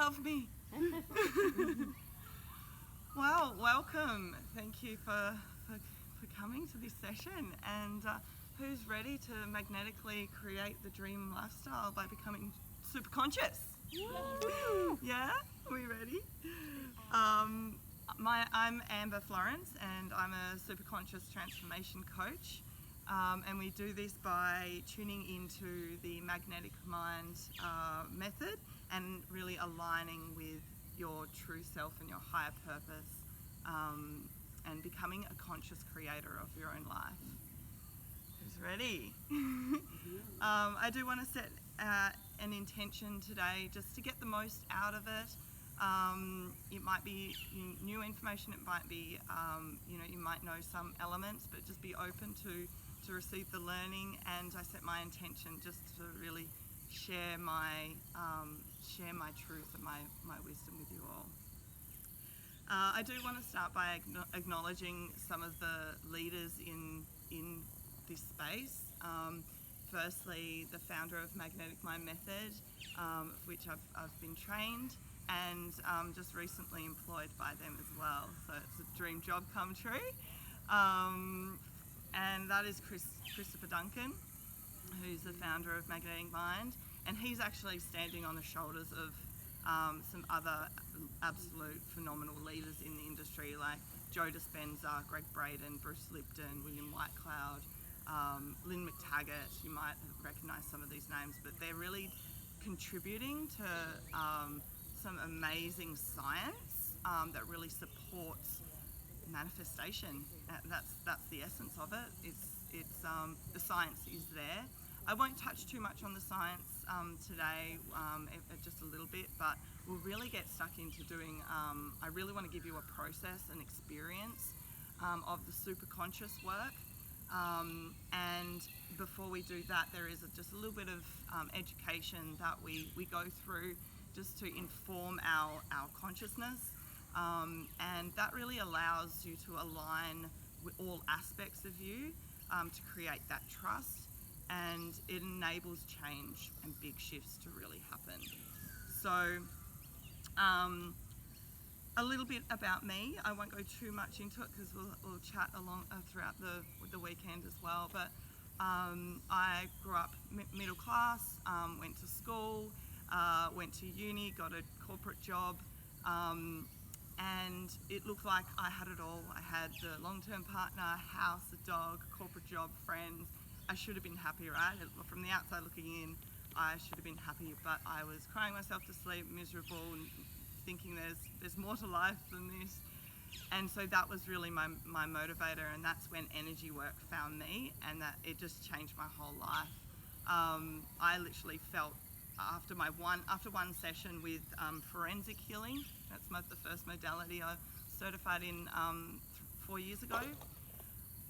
love me. Well, welcome. Thank you for coming to this session. And who's ready to magnetically create the dream lifestyle by becoming superconscious? Yeah? Are we ready? I'm Amber Florence, and I'm a superconscious transformation coach. And we do this by tuning into the magnetic mind method and really aligning with your true self and your higher purpose, and becoming a conscious creator of your own life. Who's ready? I do want to set an intention today just to get the most out of it. It might be new information, it might be, you might know some elements, but just be open to receive the learning. And I set my intention just to really share my truth and my wisdom with you all. I do want to start by acknowledging some of the leaders in this space. Firstly, the founder of Magnetic Mind Method, of which I've been trained and just recently employed by them as well. So it's a dream job come true. And that is Christopher Duncan, who's the founder of Magnetic Mind. And he's actually standing on the shoulders of some other absolute phenomenal leaders in the industry, like Joe Dispenza, Greg Braden, Bruce Lipton, William Whitecloud, Lynn McTaggart. You might recognise some of these names, but they're really contributing to some amazing science that really supports manifestation. That's the essence of it. It's the science is there. I won't touch too much on the science today, just a little bit, but we'll really get stuck into doing, I really want to give you a process and experience of the superconscious work. And before we do that, there is just a little bit of education that we go through just to inform our consciousness. And that really allows you to align with all aspects of you to create that trust, and it enables change and big shifts to really happen. So a little bit about me. I won't go too much into it because we'll chat along throughout the weekend as well. But I grew up middle class, went to school, went to uni, got a corporate job, and it looked like I had it all. I had the long-term partner, house, a dog, corporate job, friends. I should have been happy, right? From the outside looking in, I should have been happy, but I was crying myself to sleep, miserable, and thinking there's more to life than this. And so that was really my motivator, and that's when energy work found me, and that it just changed my whole life. I literally felt after one session with forensic healing, that's the first modality I certified in 4 years ago.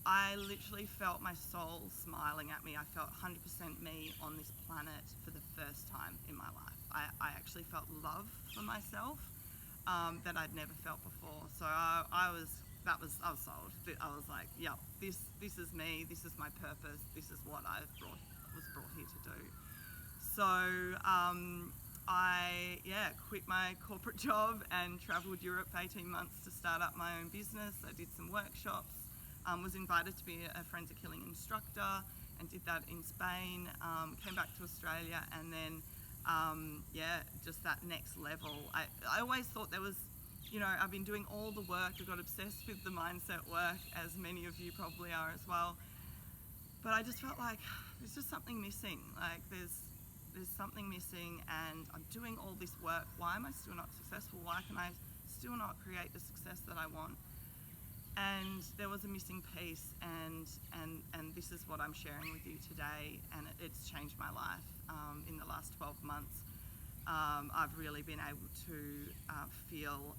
I literally felt my soul smiling at me. I felt 100% me on this planet for the first time in my life. I actually felt love for myself that I'd never felt before. So I was sold. I was like, yeah, this is me. This is my purpose. This is what was brought here to do. So I quit my corporate job and travelled Europe for 18 months to start up my own business. I did some workshops. Was invited to be a forensic healing instructor and did that in Spain, came back to Australia, and then just that next level. I always thought there was, I've been doing all the work, I got obsessed with the mindset work, as many of you probably are as well, but I just felt like there's just something missing, like there's something missing, and I'm doing all this work, why am I still not successful? Why can I still not create the success that I want? And there was a missing piece, and this is what I'm sharing with you today, and it's changed my life. In the last 12 months, I've really been able to feel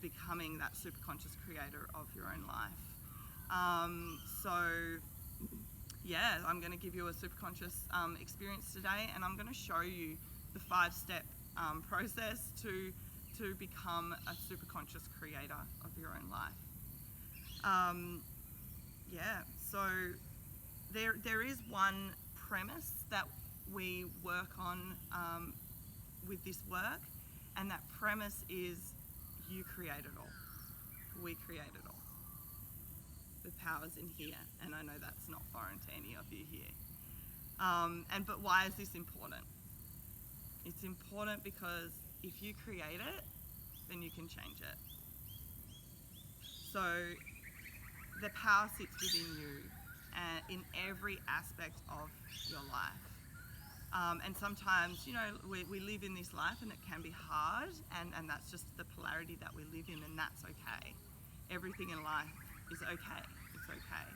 becoming that superconscious creator of your own life. I'm going to give you a superconscious experience today, and I'm going to show you the 5-step process to become a superconscious creator of your own life. So there is one premise that we work on with this work, And that premise is you create it all. We create it all. The power's in here, and I know that's not foreign to any of you here. But why is this important? It's important because if you create it, then you can change it. So the power sits within you in every aspect of your life. And sometimes, we live in this life and it can be hard, and that's just the polarity that we live in, and that's okay. Everything in life is okay. It's okay.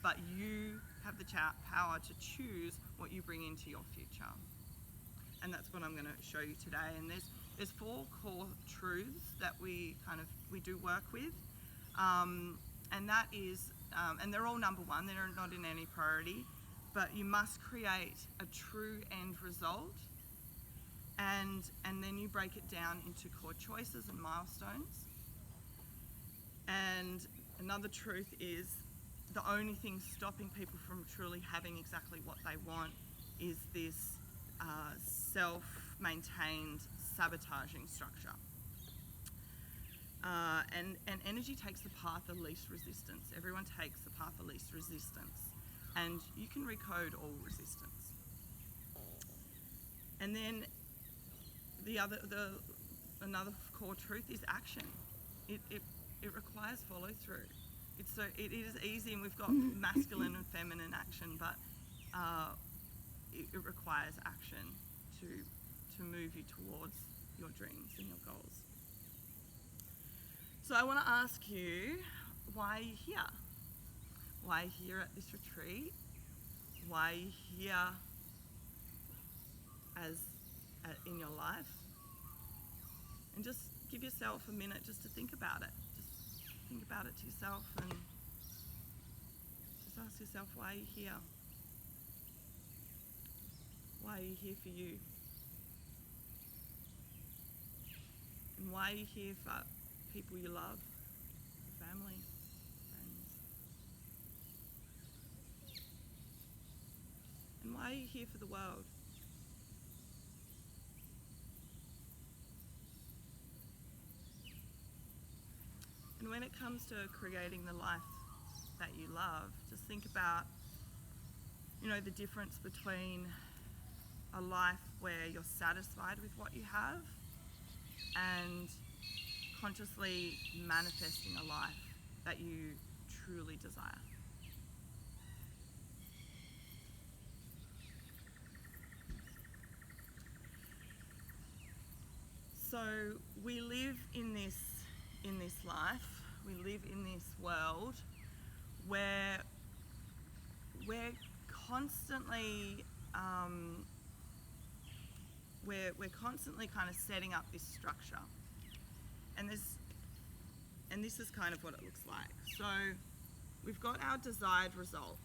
But you have the power to choose what you bring into your future. And that's what I'm going to show you today. And there's 4 core truths that we do work with. And that is, and they're all number 1, they're not in any priority, but you must create a true end result, and then you break it down into core choices and milestones. And another truth is the only thing stopping people from truly having exactly what they want is this self-maintained sabotaging structure. And energy takes the path of least resistance. Everyone takes the path of least resistance. And you can recode all resistance. And then another core truth is action. It requires follow through. It is easy, and we've got masculine and feminine action, but it requires action to move you towards your dreams and your goals. So I want to ask you, why are you here? Why are you here at this retreat? Why are you here in your life? And just give yourself a minute just to think about it. Just think about it to yourself and just ask yourself, why are you here? Why are you here for you? And why are you here for people you love, family, friends? And why are you here for the world? And when it comes to creating the life that you love, just think about, the difference between a life where you're satisfied with what you have and consciously manifesting a life that you truly desire. So we live in this life, we live in this world where we're constantly we're constantly kind of setting up this structure, and this is kind of what it looks like. So we've got our desired result.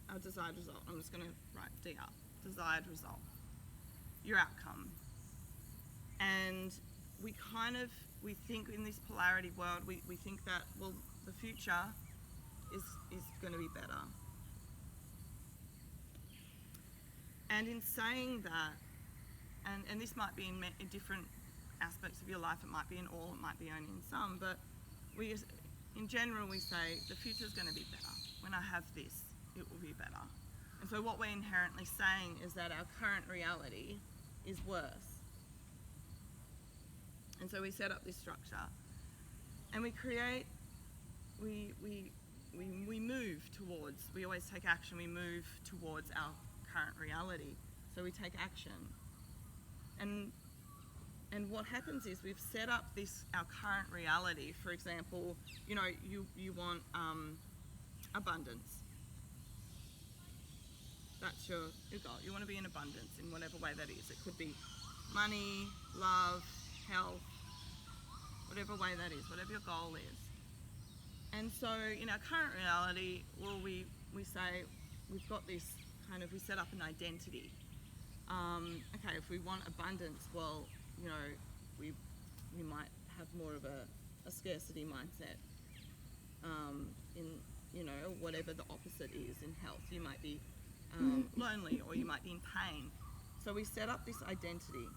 I'm just going to write DR, desired result, your outcome. And we think in this polarity world, we think that, well, the future is going to be better. And in saying that, and this might be in different aspects of your life, it might be in all, it might be only in some, but in general we say the future is going to be better. When I have this, it will be better. And so what we're inherently saying is that our current reality is worse. And so we set up this structure, and we create, we move towards, we always take action, we move towards our current reality. So we take action. And what happens is we've set up our current reality. For example, you want abundance. That's your goal. You want to be in abundance in whatever way that is. It could be money, love, health, whatever way that is, whatever your goal is. And so in our current reality, well, we say we've got this we set up an identity. Okay, if we want abundance, well, we might have more of a scarcity mindset. In whatever the opposite is in health, you might be lonely, or you might be in pain. So we set up this identity.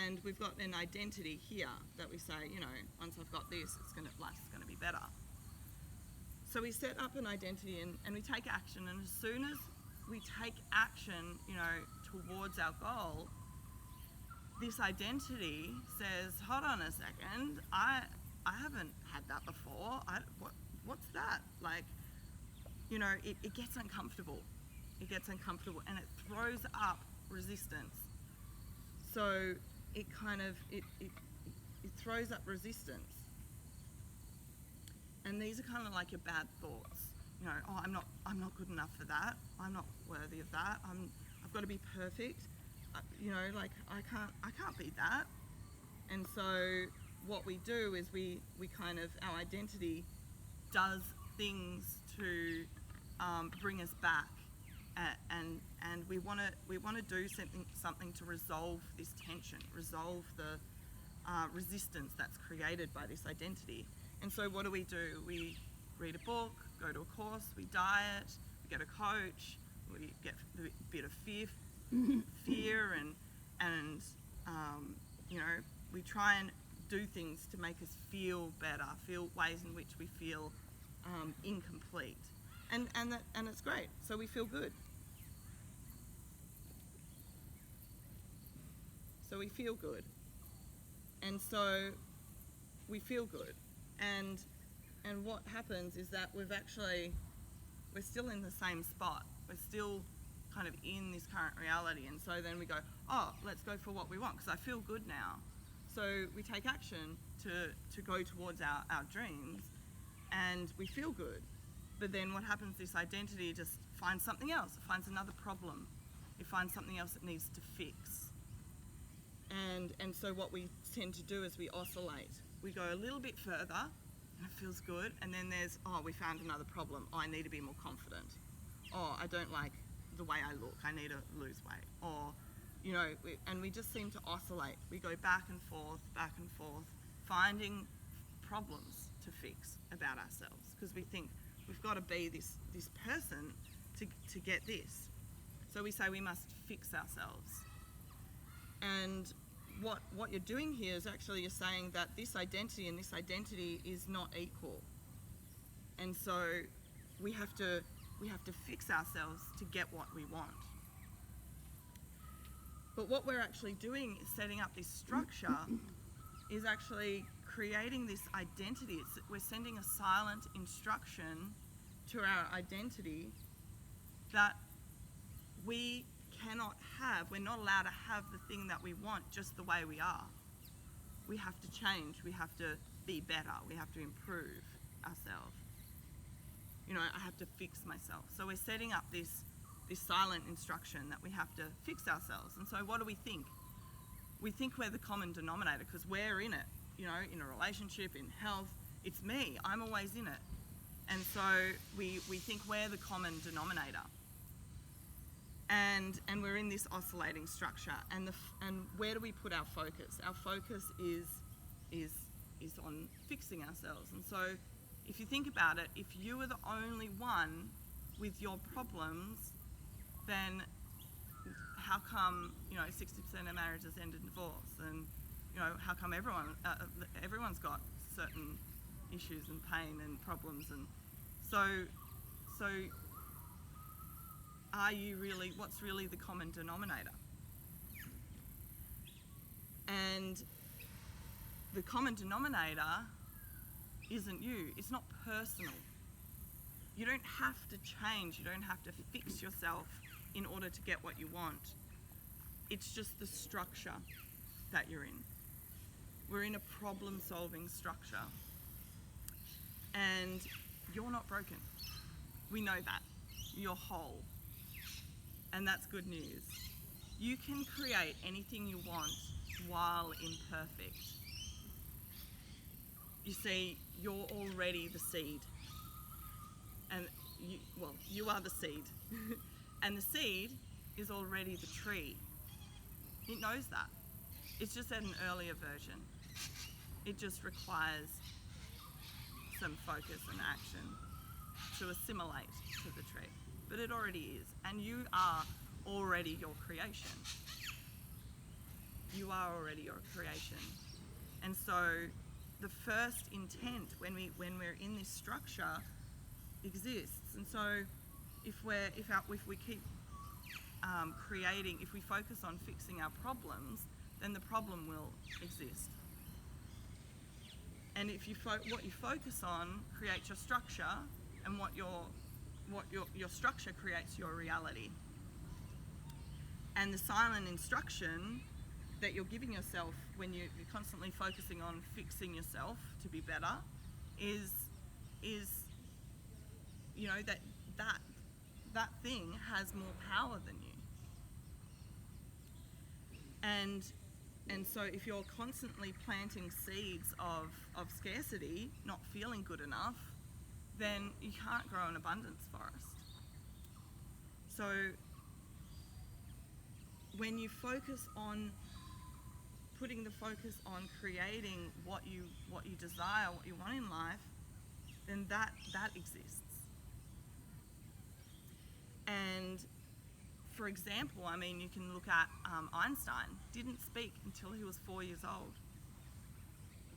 And we've got an identity here that we say, you know, once I've got this, life's gonna be better. So we set up an identity and we take action, and as soon as we take action, you know, towards our goal, this identity says, hold on a second, I haven't had that before. What's that? Like, you know, it gets uncomfortable. It gets uncomfortable and it throws up resistance. So it kind of, it throws up resistance. And these are kind of like your bad thoughts. You know, oh, I'm not good enough for that. I'm not worthy of that. I've got to be perfect. You know, like I can't be that. And so what we do is we kind of, our identity does things to bring us back, and we want to do something to resolve this tension, resolve the resistance that's created by this identity. And so what do? We read a book, go to a course, we diet, we get a coach, we get a bit of fear and you know, we try and do things to make us feel better, feel ways in which we feel incomplete, and it's great. So we feel good. So we feel good, and so we feel good, and what happens is that we're still in the same spot. We're still kind of in this current reality, and so then we go, oh, let's go for what we want because I feel good now. So we take action to go towards our dreams, and we feel good. But then what happens, this identity just finds something else. It finds another problem. It finds something else it needs to fix. And so what we tend to do is we oscillate. We go a little bit further, and it feels good, and then there's, oh, we found another problem. Oh, I need to be more confident. Oh, I don't like the way I look. I need to lose weight. Or, you know, we just seem to oscillate. We go back and forth, finding problems to fix about ourselves because we think we've got to be this person to get this. So we say we must fix ourselves. And what you're doing here is actually you're saying that this identity and this identity is not equal. And so we have to fix ourselves to get what we want. But what we're actually doing is setting up this structure is actually creating this identity. We're sending a silent instruction to our identity that we cannot have. We're not allowed to have the thing that we want just the way we are. We have to change. We have to be better. We have to improve ourselves. You know, I have to fix myself. So we're setting up this silent instruction that we have to fix ourselves. And so what do we think? We think we're the common denominator because we're in it, you know, in a relationship, in health. It's me. I'm always in it. And so we think we're the common denominator. And we're in this oscillating structure. And where do we put our focus? Our focus is on fixing ourselves. And so if you think about it, if you were the only one with your problems, then how come, you know, 60% of marriages end in divorce? And, you know, how come everyone's got certain issues and pain and problems? And so what's really the common denominator? And the common denominator isn't you. It's not personal. You don't have to change. You don't have to fix yourself in order to get what you want. It's just the structure that you're in. We're in a problem-solving structure. And you're not broken. We know that. You're whole. And that's good news. You can create anything you want while imperfect. You see, you're already the seed. And you are the seed. And the seed is already the tree. It knows that. It's just at an earlier version. It just requires some focus and action. to assimilate to the tree, but it already is, and you are already your creation. You are already your creation. And so the first intent when we're in this structure exists. And so if we keep creating, if we focus on fixing our problems, then the problem will exist. And if what you focus on creates your structure, and what your structure creates your reality. And the silent instruction that you're giving yourself when you're constantly focusing on fixing yourself to be better is you know, that thing has more power than you. And so if you're constantly planting seeds of scarcity, not feeling good enough, then you can't grow an abundance forest. So when you focus on putting the focus on creating what you desire, what you want in life, then that exists. And for example, I mean, you can look at Einstein. Didn't speak until he was 4 years old.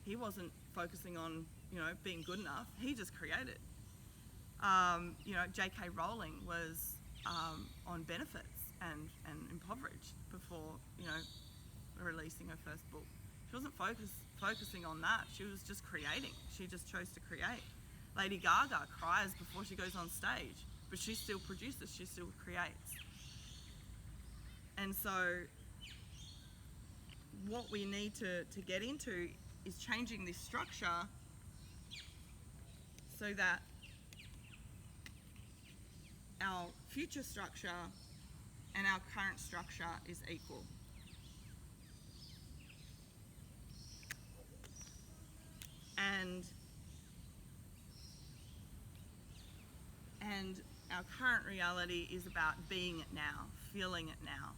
He wasn't focusing on, you know, being good enough. He just created. You know, J.K. Rowling was on benefits and impoverished before, you know, releasing her first book. She wasn't focusing on that. She was just creating. She just chose to create. Lady Gaga cries before she goes on stage, but she still produces, she still creates. And so what we need to get into is changing this structure so that our future structure and our current structure is equal. And our current reality is about being it now, feeling it now.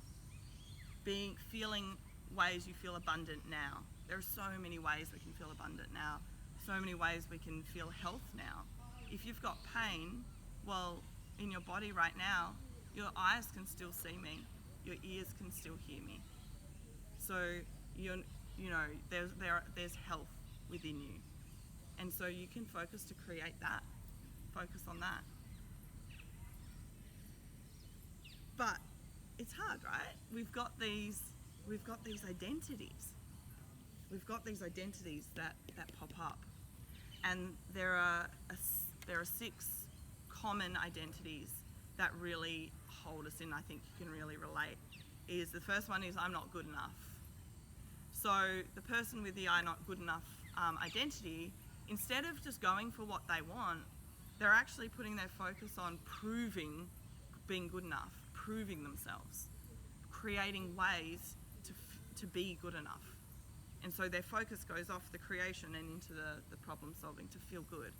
Feeling ways you feel abundant now. There are so many ways we can feel abundant now. So many ways we can feel health now. If you've got pain, well, in your body right now, your eyes can still see me, your ears can still hear me. So you know, there's health within you, and so you can focus to create that. Focus on that. But it's hard, right? We've got these identities. We've got these identities that pop up, and there are 6 common identities that really hold us in. I think you can really relate. The first one is I'm not good enough. So the person with the I'm not good enough identity, instead of just going for what they want, they're actually putting their focus on being good enough, proving themselves, creating ways to be good enough. And so their focus goes off the creation and into the problem solving to feel good.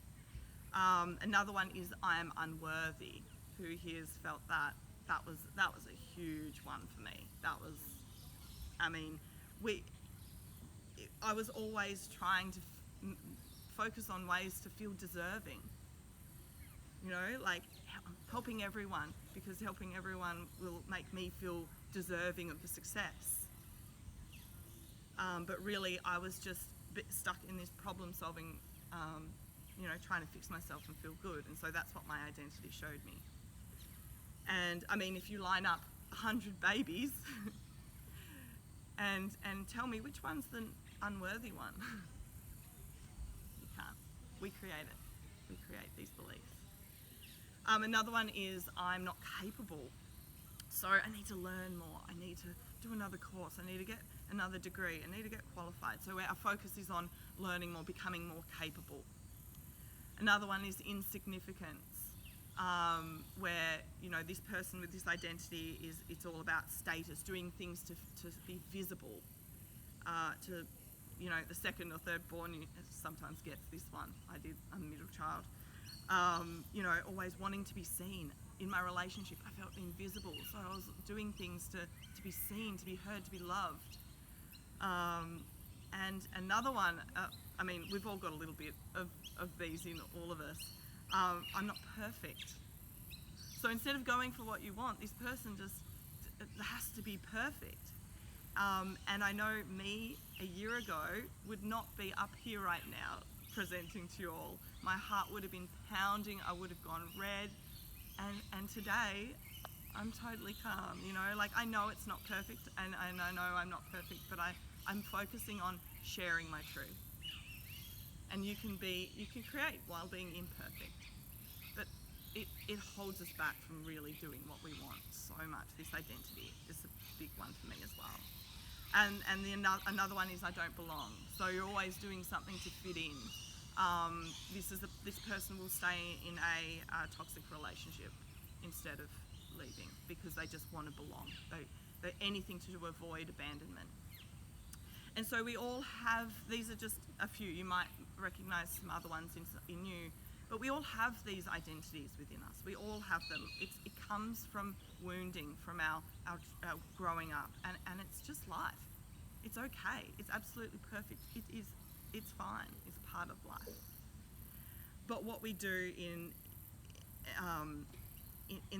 Another one is I am unworthy. Who here's felt that? That was a huge one for me. I was always trying to focus on ways to feel deserving. You know, like helping everyone, because helping everyone will make me feel deserving of the success. But really, I was just stuck in this problem-solving, you know, trying to fix myself and feel good. And so that's what my identity showed me. And I mean, if you line up 100 babies and tell me which one's the unworthy one, you can't. We create it. We create these beliefs. Another one is I'm not capable. So I need to learn more. I need to do another course. I need to get another degree. I need to get qualified. So our focus is on learning more, becoming more capable. Another one is insignificance, where, you know, this person with this identity it's all about status, doing things to be visible. You know, the second or third born sometimes gets this one. I'm a middle child. You know, always wanting to be seen. In my relationship, I felt invisible, so I was doing things to be seen, to be heard, to be loved. And another one, I mean, we've all got a little bit of these in all of us. I'm not perfect. So instead of going for what you want, this person just has to be perfect. And I know me a year ago would not be up here right now presenting to you all. My heart would have been pounding, I would have gone red. And today, I'm totally calm, you know, like I know it's not perfect and I know I'm not perfect, but I'm focusing on sharing my truth. And you can create while being imperfect, but it holds us back from really doing what we want so much. This identity is a big one for me as well. And another one is I don't belong. So you're always doing something to fit in. This person will stay in a toxic relationship instead of leaving because they just want to belong. They're anything to avoid abandonment. And so we all have, these are just a few, you might recognize some other ones in you, but we all have these identities within us. We all have them. It comes from wounding, from our growing up, and it's just life. It's okay. It's absolutely perfect. It's fine. It's part of life. But what we do in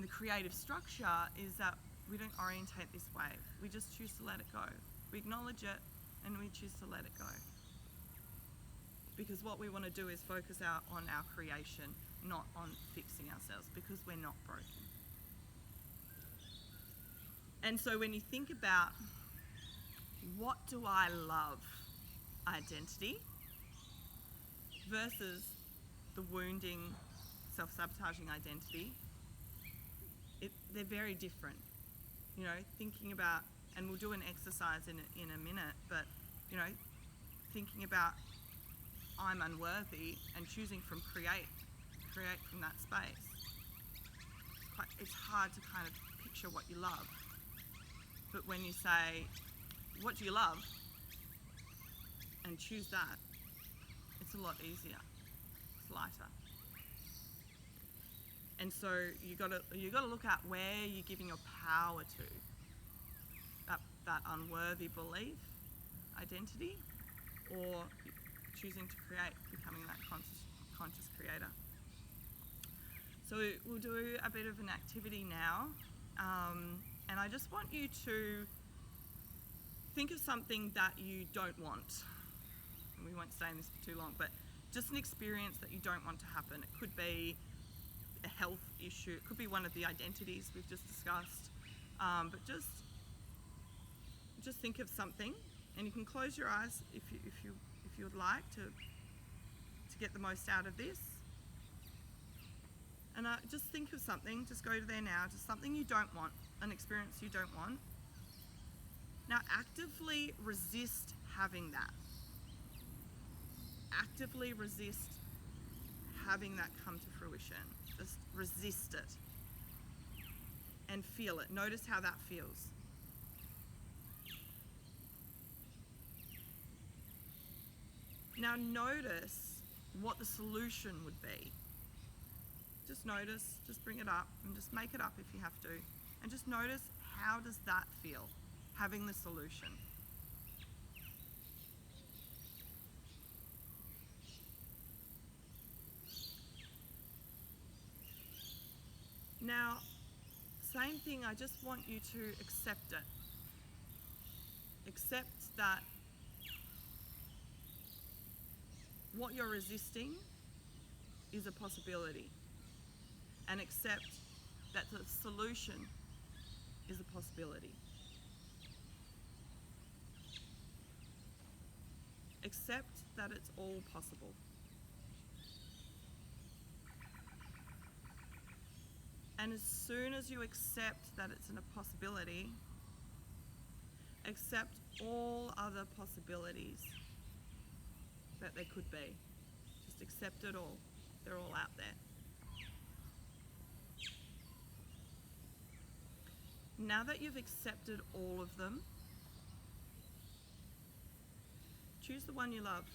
the creative structure is that we don't orientate this wave. We just choose to let it go. We acknowledge it and we choose to let it go. Because what we want to do is focus on our creation, not on fixing ourselves, because we're not broken. And so when you think about what do I love identity versus the wounding, self-sabotaging identity, they're very different. You know, thinking about, and we'll do an exercise in a minute, but, you know, thinking about I'm unworthy and choosing from create from that space. It's hard to kind of picture what you love. But when you say, what do you love? And choose that, it's a lot easier. It's lighter. And so you got to look at where you're giving your power to. That unworthy belief, identity, or choosing to create, becoming that conscious creator. So we'll do a bit of an activity now, and I just want you to think of something that you don't want. And we won't stay in this for too long, but just an experience that you don't want to happen. It could be a health issue, it could be one of the identities we've just discussed, but just think of something, and you can close your eyes if you would like to get the most out of this. And just think of something, just go to there now, just something you don't want, an experience you don't want. Now actively resist having that. Actively resist having that come to fruition. Just resist it and feel it. Notice how that feels. Now notice what the solution would be. Just notice, just bring it up and just make it up if you have to. And just notice, how does that feel, having the solution? Now, same thing, I just want you to accept it. Accept that what you're resisting is a possibility. And accept that the solution is a possibility. Accept that it's all possible. And as soon as you accept that it's a possibility, accept all other possibilities that there could be. Just accept it all. They're all out there. Now that you've accepted all of them, choose the one you love.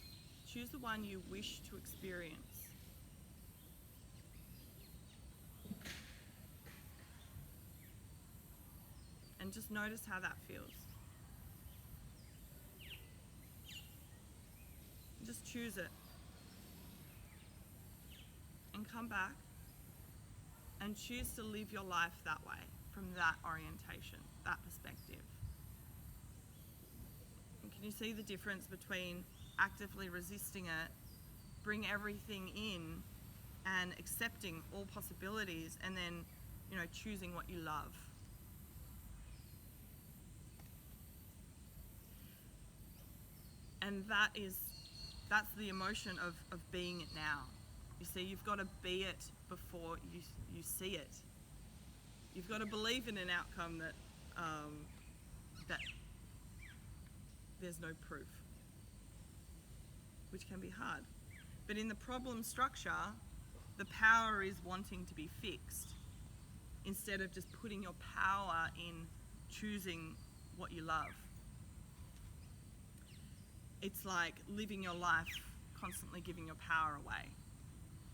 Choose the one you wish to experience. And just notice how that feels. Just choose it. And can come back and choose to live your life that way, from that orientation, that perspective. And can you see the difference between actively resisting it, bring everything in and accepting all possibilities, and then, choosing what you love? And that's the emotion of being it now. You see, you've got to be it before you see it. You've got to believe in an outcome that there's no proof, which can be hard. But in the problem structure, the power is wanting to be fixed instead of just putting your power in choosing what you love. It's like living your life constantly giving your power away.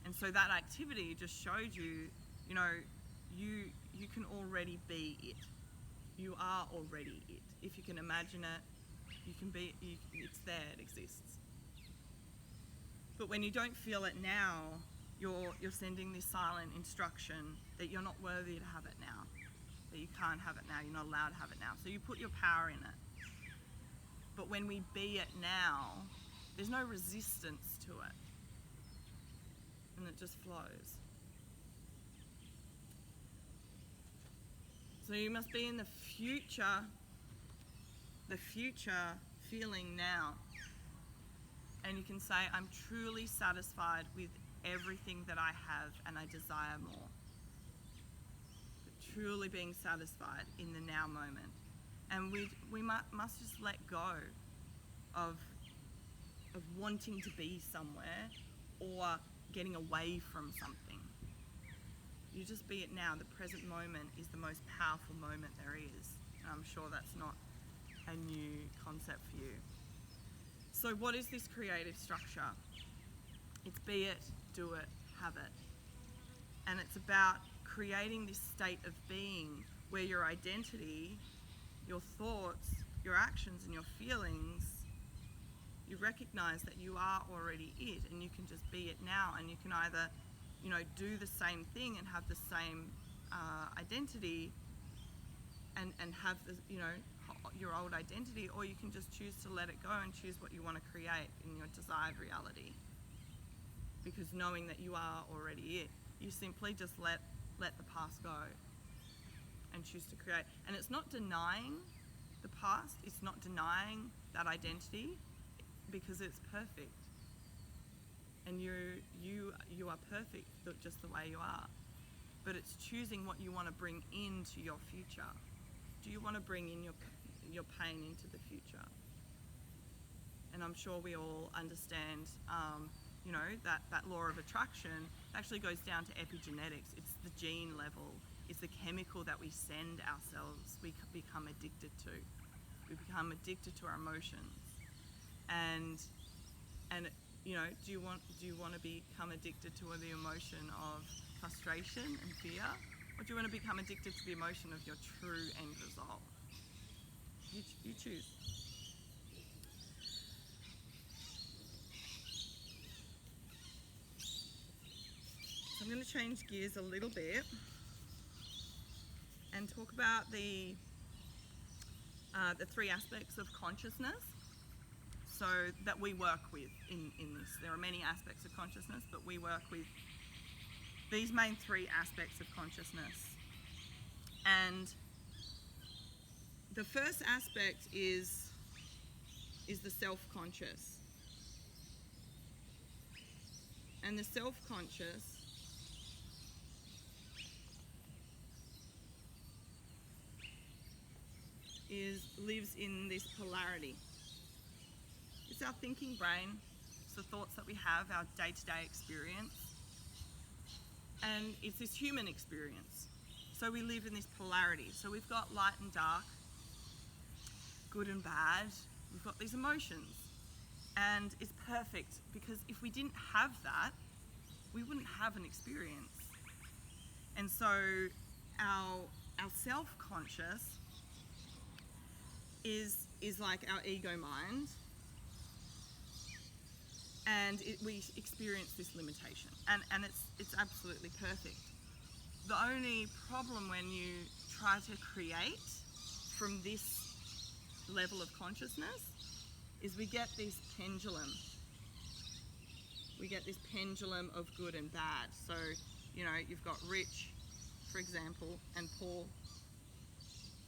And so that activity just showed you, you can already be it. You are already it. If you can imagine it, you can be, it's there, it exists. But when you don't feel it now, you're sending this silent instruction that you're not worthy to have it now, that you can't have it now, you're not allowed to have it now. So you put your power in it. But when we be it now, there's no resistance to it. And it just flows. So you must be in the future feeling now. And you can say, I'm truly satisfied with everything that I have and I desire more. But truly being satisfied in the now moment. And we must just let go of wanting to be somewhere or getting away from something. You just be it now. The present moment is the most powerful moment there is. And I'm sure that's not a new concept for you. So what is this creative structure? It's be it, do it, have it. And it's about creating this state of being where your identity, your thoughts, your actions and your feelings, you recognize that you are already it, and you can just be it now. And you can either, do the same thing and have the same identity and have the, your old identity, or you can just choose to let it go and choose what you want to create in your desired reality. Because knowing that you are already it, you simply just let the past go and choose to create. And it's not denying the past, it's not denying that identity, because it's perfect. And you are perfect just the way you are. But it's choosing what you want to bring into your future. Do you want to bring in your pain into the future? And I'm sure we all understand, that law of attraction actually goes down to epigenetics. It's the gene level. It's the chemical that we send ourselves. We become addicted to. We become addicted to our emotions. And do you want to become addicted to the emotion of frustration and fear, or do you want to become addicted to the emotion of your true end result? You choose. So I'm going to change gears a little bit and talk about the three aspects of consciousness. So that we work with in this. There are many aspects of consciousness, but we work with these main three aspects of consciousness. And the first aspect is the self-conscious. And the self-conscious lives in this polarity. It's our thinking brain, it's the thoughts that we have, our day-to-day experience, and it's this human experience. So we live in this polarity. So we've got light and dark, good and bad, we've got these emotions. And it's perfect, because if we didn't have that, we wouldn't have an experience. And so our self-conscious is like our ego mind. and we experience this limitation, and it's absolutely perfect. The only problem when you try to create from this level of consciousness is we get this pendulum. We get this pendulum of good and bad. So, you know, you've got rich, for example, and poor,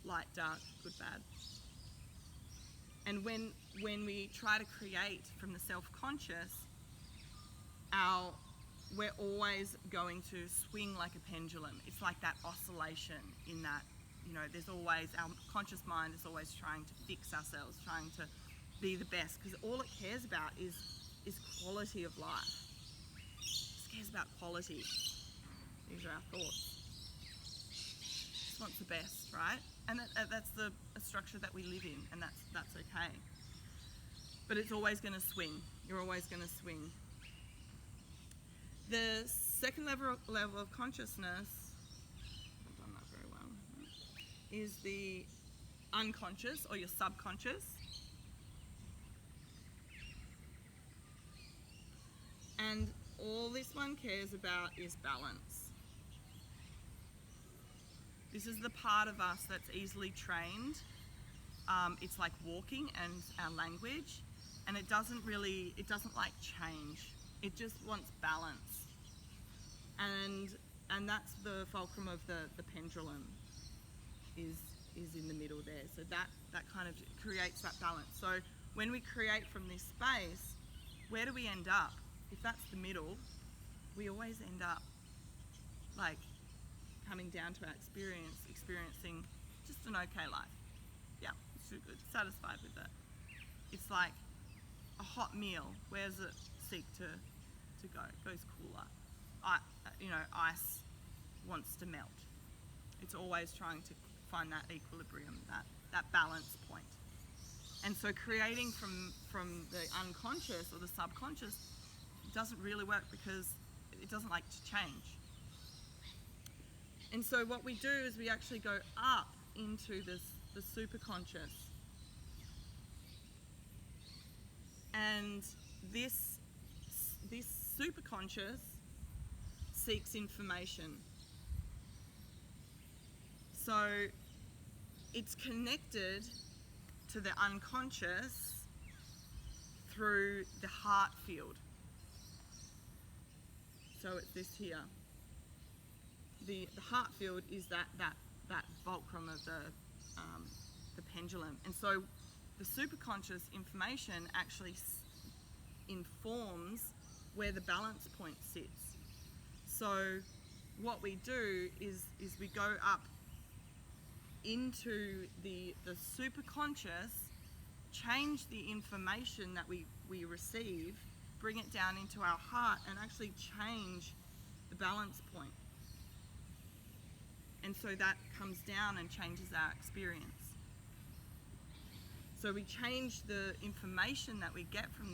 light, dark, good, bad. And when we try to create from the self-conscious, we're always going to swing like a pendulum. It's like that oscillation in that, you know, there's always, our conscious mind is always trying to fix ourselves, trying to be the best, because all it cares about is quality of life. It just cares about quality. These are our thoughts. Just wants the best, right? And that's the structure that we live in, and that's okay. But it's always going to swing. You're always going to swing. The second level of consciousness, I've done that very well, is the unconscious or your subconscious. And all this one cares about is balance. This is the part of us that's easily trained. It's like walking and our language, and it doesn't like change. It just wants balance. And that's the fulcrum of the pendulum is in the middle there. So that kind of creates that balance. So when we create from this space, where do we end up? If that's the middle, we always end up like coming down to our experiencing just an okay life. Yeah, it's too good, satisfied with it. It's like a hot meal. Where does it seek to go? It goes cooler. Ice wants to melt. It's always trying to find that equilibrium, that balance point. And so creating from the unconscious or the subconscious doesn't really work because it doesn't like to change. And so what we do is we actually go up into the superconscious. And this superconscious seeks information. So it's connected to the unconscious through the heart field. So it's this here. The heart field is that fulcrum of the pendulum. And so the superconscious information actually informs where the balance point sits. So what we do is we go up into the superconscious, change the information that we receive, bring it down into our heart, and actually change the balance point. And so that comes down and changes our experience. So we change the information that we get from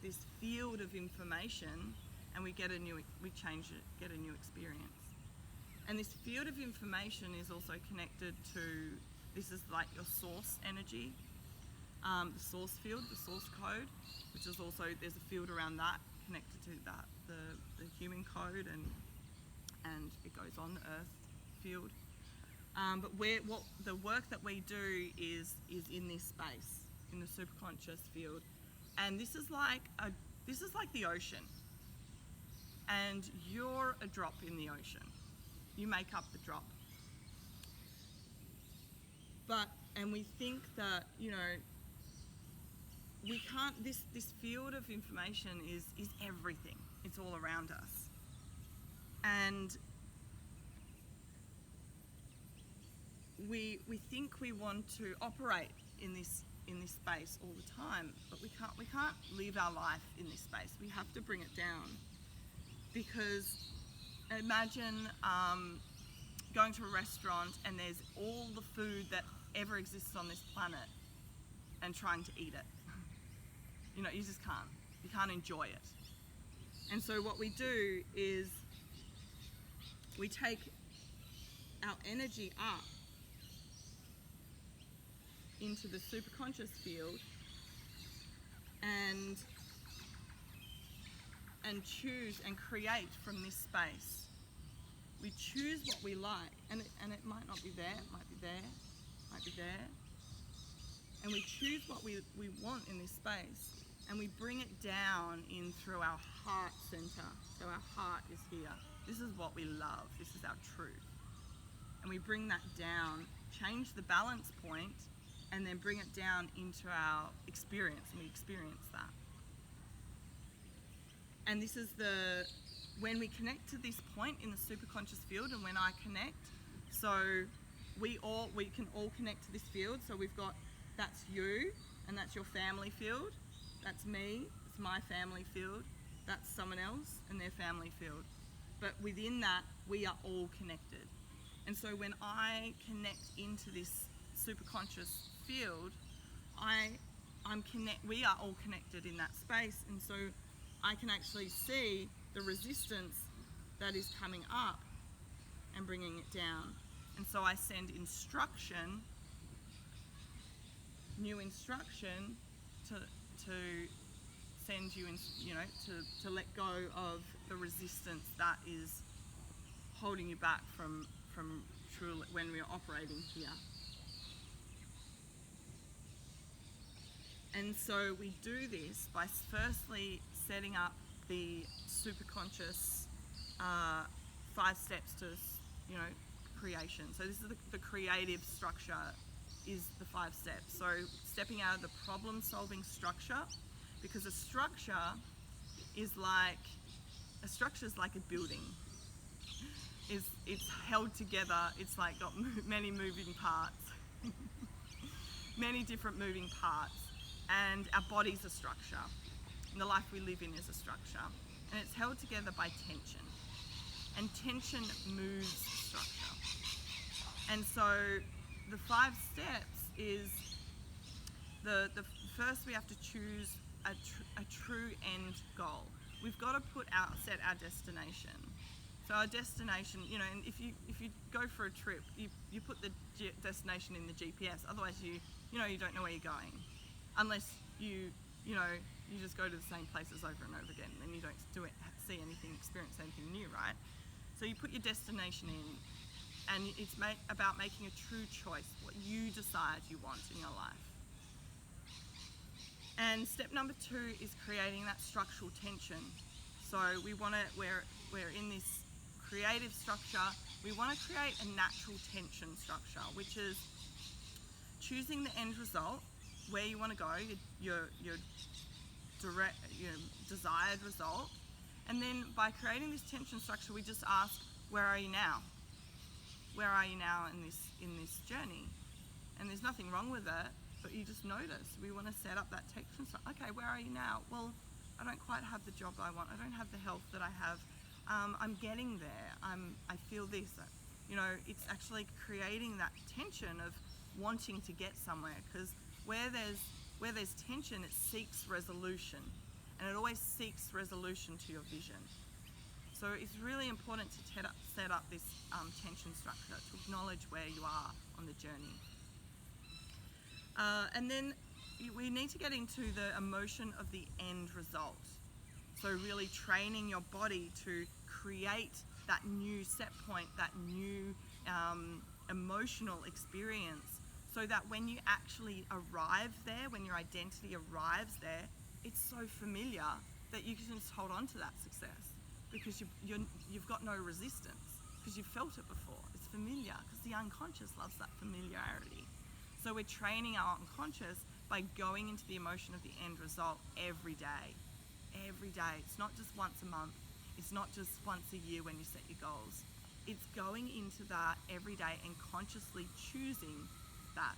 this field of information, and we get a new experience. And this field of information is also connected to, this is like your source energy, the source field, the source code, which is also, there's a field around that connected to that, the human code, and it goes on the earth field. But what the work that we do is in this space, in the superconscious field, and this is like the ocean, and you're a drop in the ocean. You make up the drop. And we think that, you know, we can't, this field of information is everything. It's all around us. And we think we want to operate in this space all the time, but we can't live our life in this space. We have to bring it down, because imagine going to a restaurant and there's all the food that ever exists on this planet and trying to eat it. You know, you just can't. You can't enjoy it. And so what we do is we take our energy up into the superconscious field, and and choose and create from this space. We choose what we like, and it might not be there, it might be there, might be there. And we choose what we want in this space, and we bring it down in through our heart center. So our heart is here. This is what we love. This is our truth. And we bring that down, change the balance point, and then bring it down into our experience, and we experience that. And this is when we connect to this point in the superconscious field, and when I connect, so we can all connect to this field. So we've got, that's you, and that's your family field. That's me, it's my family field. That's someone else and their family field. But within that, we are all connected. And so when I connect into this superconscious field, we are all connected in that space. And so I can actually see the resistance that is coming up and bringing it down. And so I send instruction, new instruction, to send you, to let go of the resistance that is holding you back from truly when we're operating here. And so we do this by firstly setting up the superconscious 5 steps to, creation. So this is the creative structure, is the 5 steps. So stepping out of the problem-solving structure, because a structure is like a building. It's held together. It's like got many moving parts, many different moving parts. And our body's a structure, and the life we live in is a structure, and it's held together by tension. And tension moves structure. And so the 5 steps is the first we have to choose a true end goal. We've got to set our destination. So our destination, and if you go for a trip, you put the destination in the GPS. Otherwise, you don't know where you're going, unless you just go to the same places over and over again, and you don't see anything, experience anything new, right? So you put your destination in, and it's about making a true choice, what you decide you want in your life. And step number 2 is creating that structural tension. So we're in this creative structure. We want to create a natural tension structure, which is choosing the end result, where you want to go, your desired result. And then by creating this tension structure, we just ask, where are you now? Where are you now in this journey? And there's nothing wrong with it, but you just notice. We want to set up that tension structure. Okay, where are you now? Well, I don't quite have the job I want. I don't have the health that I have. I'm getting there. I feel this. It's actually creating that tension of wanting to get somewhere, because where there's tension, it seeks resolution, and it always seeks resolution to your vision. So it's really important to set up this tension structure, to acknowledge where you are on the journey. And then we need to get into the emotion of the end result. So really training your body to create that new set point, that new emotional experience, so that when you actually arrive there, when your identity arrives there, it's so familiar that you can just hold on to that success, because you've got no resistance, because you've felt it before. It's familiar, because the unconscious loves that familiarity. So we're training our unconscious by going into the emotion of the end result every day. Every day. It's not just once a month. It's not just once a year when you set your goals. It's going into that every day and consciously choosing that.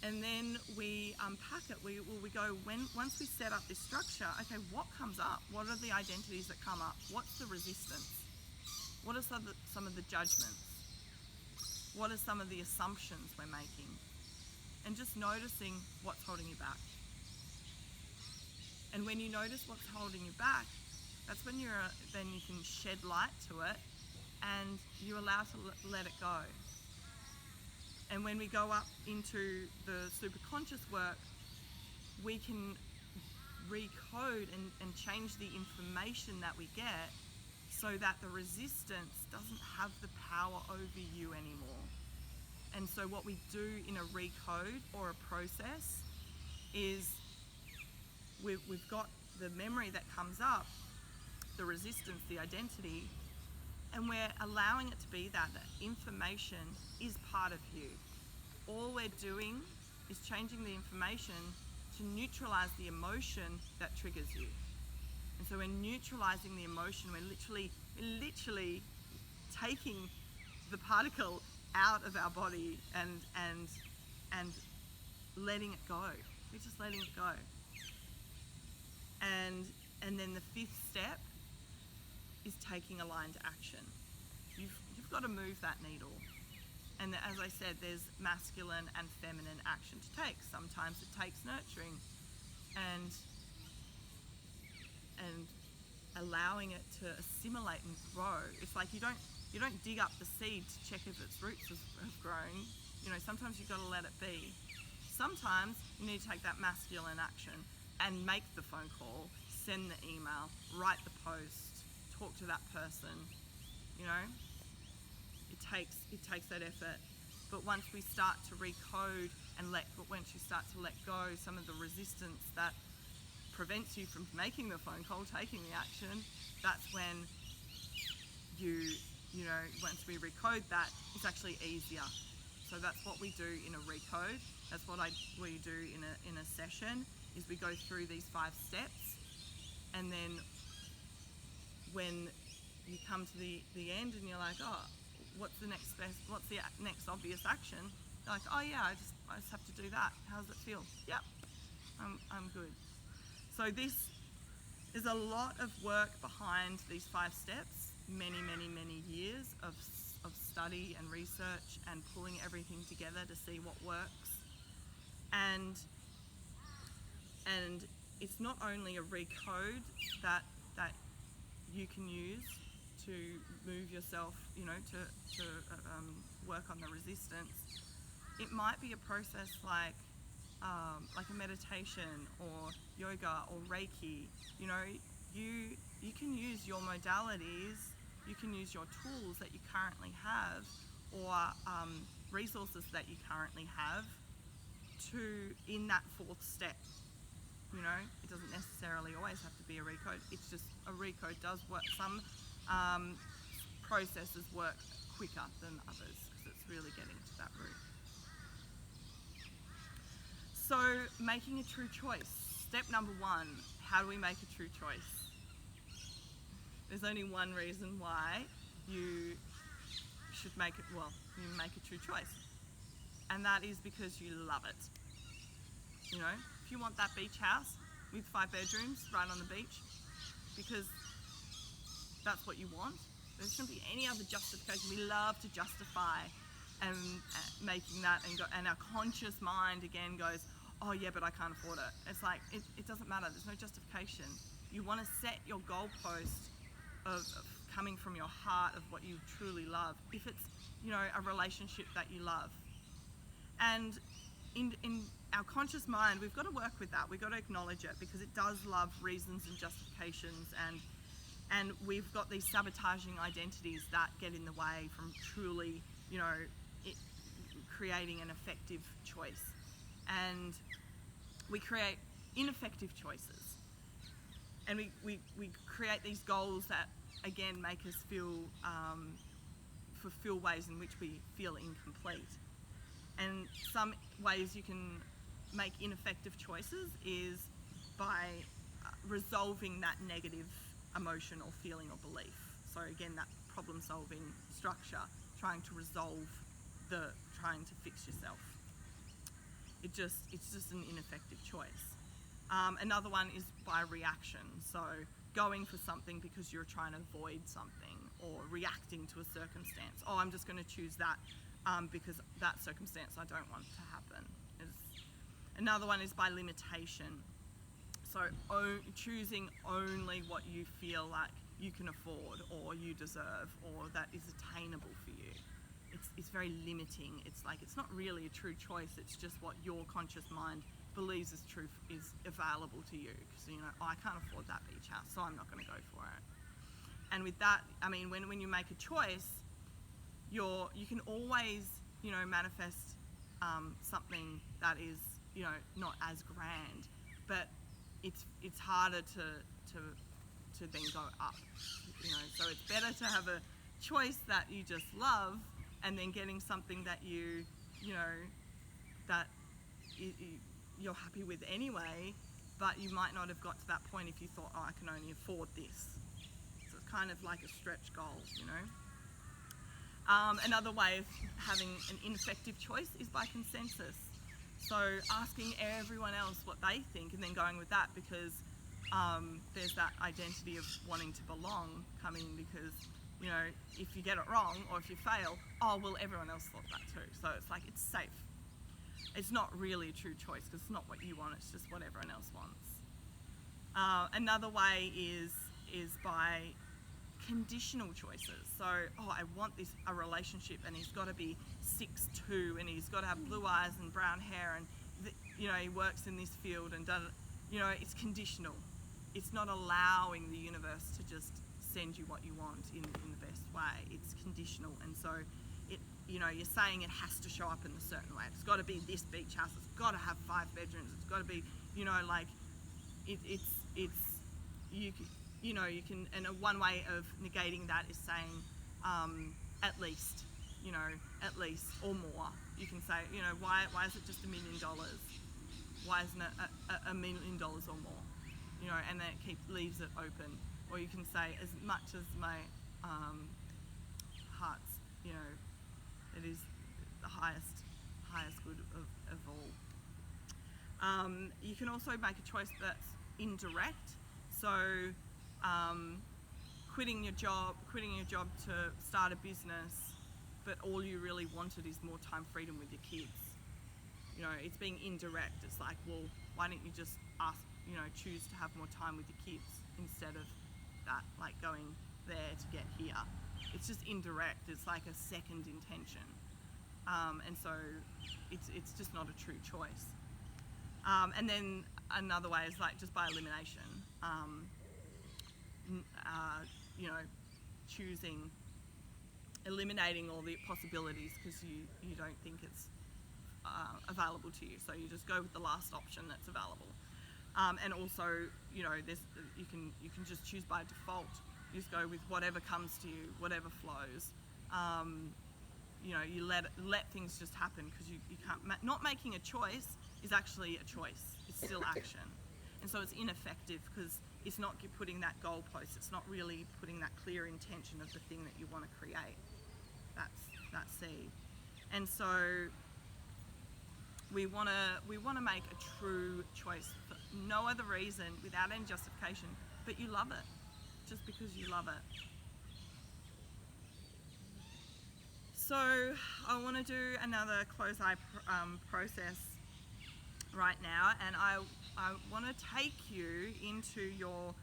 And then we unpack it. We go, once we set up this structure, okay, what comes up? What are the identities that come up? What's the resistance? What are some of the judgments? What are some of the assumptions we're making? And just noticing what's holding you back. And when you notice what's holding you back, that's when then you can shed light to it, and you allow to let it go. And when we go up into the superconscious work, we can recode and change the information that we get so that the resistance doesn't have the power over you anymore. And so what we do in a recode or a process is we've got the memory that comes up, the resistance, the identity, and we're allowing it to be that information is part of you. All we're doing is changing the information to neutralize the emotion that triggers you. And so we're neutralizing the emotion. We're literally taking the particle out of our body and letting it go. We're just letting it go. And then the fifth step is taking aligned action. You've got to move that needle. And as I said, there's masculine and feminine action to take. Sometimes it takes nurturing and allowing it to assimilate and grow. It's like you don't dig up the seed to check if its roots have grown. You know, sometimes you've got to let it be. Sometimes you need to take that masculine action and make the phone call, send the email, write the post, talk to that person. You know, it takes that effort. But once we start to recode and once you start to let go some of the resistance that prevents you from making the phone call, taking the action, that's when once we recode that, it's actually easier. So that's what we do in a recode. That's what we do in a session, is we go through these 5 steps, and then when you come to the end and you're like, oh, what's the next obvious action? You're like, oh yeah, I just have to do that. How does it feel? Yep, I'm good. So there's a lot of work behind these 5 steps, many years of study and research and pulling everything together to see what works. And it's not only a recode that you can use to move yourself, to work on the resistance. It might be a process like a meditation or yoga or Reiki. You can use your modalities, you can use your tools that you currently have, or resources that you currently have in that 4th step. It doesn't necessarily always have to be a recode. It's just a recode does work. Some processes work quicker than others because it's really getting to that root. So making a true choice. Step number 1, how do we make a true choice? There's only one reason why you should make a true choice. And that is because you love it. If you want that beach house with 5 bedrooms right on the beach, because that's what you want, there shouldn't be any other justification. We love to justify and making that, and our conscious mind again goes, oh yeah, but I can't afford it. It's like, it doesn't matter. There's no justification. You want to set your goalpost of coming from your heart of what you truly love. If it's, a relationship that you love. And in our conscious mind, we've got to work with that. We've got to acknowledge it, because it does love reasons and justifications, and we've got these sabotaging identities that get in the way from truly, creating an effective choice. And we create ineffective choices. And we create these goals that, again, make us fulfill ways in which we feel incomplete. And some ways you can make ineffective choices is by resolving that negative emotion or feeling or belief. So again, that problem-solving structure, trying to resolve trying to fix yourself. It's just an ineffective choice. Another one is by reaction. So going for something because you're trying to avoid something, or reacting to a circumstance. Oh, I'm just going to choose that because that circumstance I don't want to happen. Another one is by limitation. So choosing only what you feel like you can afford or you deserve or that is attainable for you. It's very limiting. It's like, it's not really a true choice. It's just what your conscious mind believes is truth is available to you. Because, you know, I can't afford that beach house, so I'm not going to go for it. And with that, I mean, when you make a choice, you can always, you know, manifest something that is, you know, not as grand, but it's harder to then go up, you know. So it's better to have a choice that you just love, and then getting something that you know, that you're happy with anyway, but you might not have got to that point if you thought, oh, I can only afford this. So it's kind of like a stretch goal, you know. Another way of having an ineffective choice is by consensus. So asking everyone else what they think and then going with that, because there's that identity of wanting to belong coming, because, you know, if you get it wrong or if you fail, oh, well, everyone else thought that too. So it's like, it's safe. It's not really a true choice because it's not what you want, it's just what everyone else wants. Another way is by conditional choices. So, oh, I want a relationship, and he's got to be 6'2", and he's got to have blue eyes and brown hair, and you know, he works in this field, and you know, it's conditional. It's not allowing the universe to just send you what you want in the best way. It's conditional, and so you know, you're saying it has to show up in a certain way. It's got to be this beach house. It's got to have 5 bedrooms. It's got to be, you know, like you know, you can, and one way of negating that is saying at least, you know, at least, or more. You can say, you know, why is it just $1 million? Why isn't it $1 million or more? You know, and then it leaves it open. Or you can say, as much as my heart's, you know, it is the highest good of all. You can also make a choice that's indirect. So quitting your job to start a business, but all you really wanted is more time freedom with your kids. You know, it's being indirect. It's like, well, why don't you just choose to have more time with your kids instead of that, like going there to get here. It's just indirect. It's like a second intention. And so it's just not a true choice. And then another way is like just by elimination. You know, eliminating all the possibilities because you don't think it's available to you. So you just go with the last option that's available. And also, you know, you can just choose by default. You just go with whatever comes to you, whatever flows. You know, you let things just happen, because you can't. Not making a choice is actually a choice. It's still action, and so it's ineffective because it's not putting that goalpost. It's not really putting that clear intention of the thing that you want to create. That's seed, and so we want to make a true choice for no other reason, without any justification, but you love it, just because you love it. So I want to do another close eye process right now, and I want to take you into your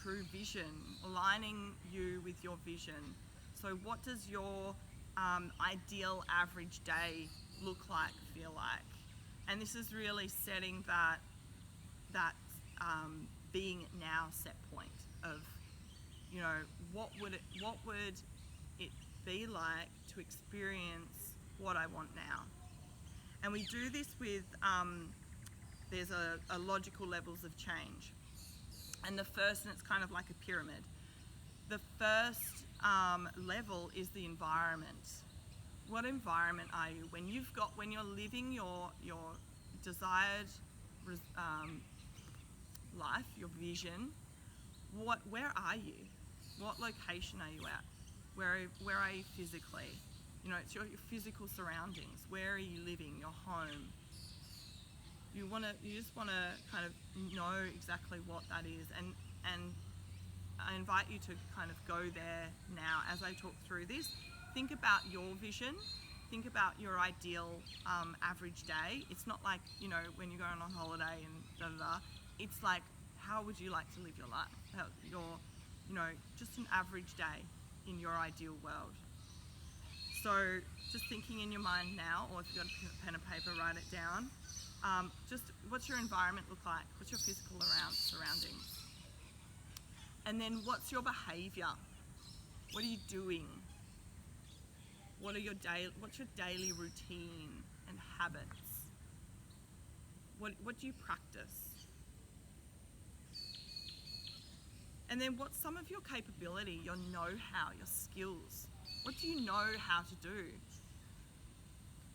true vision, aligning you with your vision. So what does your ideal average day look like, feel like? And this is really setting that being now set point of, you know, what would it be like to experience what I want now. And we do this with there's a logical levels of change, and the first, and it's kind of like a pyramid, the first level is the environment. What environment are you when you're living your desired life, your vision? Where are you? What location are you at? Where are you physically? You know, it's your physical surroundings. Where are you living? Your home. You just want to kind of know exactly what that is, and I invite you to kind of go there now as I talk through this. Think about your vision. Think about your ideal average day. It's not like, you know, when you're going on holiday and da-da-da. It's like, how would you like to live your life? Just an average day in your ideal world. So So just thinking in your mind now, or if you've got a pen and paper, write it down. Just what's your environment look like? What's your physical surroundings? And then what's your behaviour? What are you doing? What's your daily routine and habits? What do you practice? And then what's some of your capability, your know-how, your skills? What do you know how to do?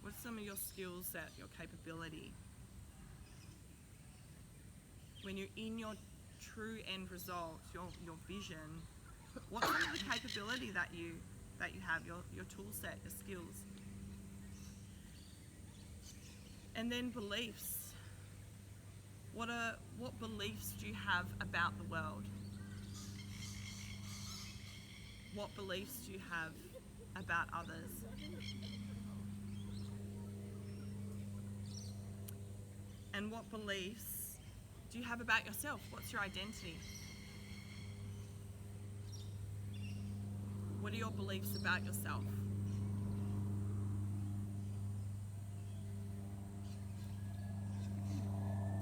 What's some of your skill set, your capability? When you're in your true end result, your vision, what's some of the capability that you have, your tool set, your skills? And then beliefs. What beliefs do you have about the world? What beliefs do you have about others? And what beliefs do you have about yourself? What's your identity? What are your beliefs about yourself?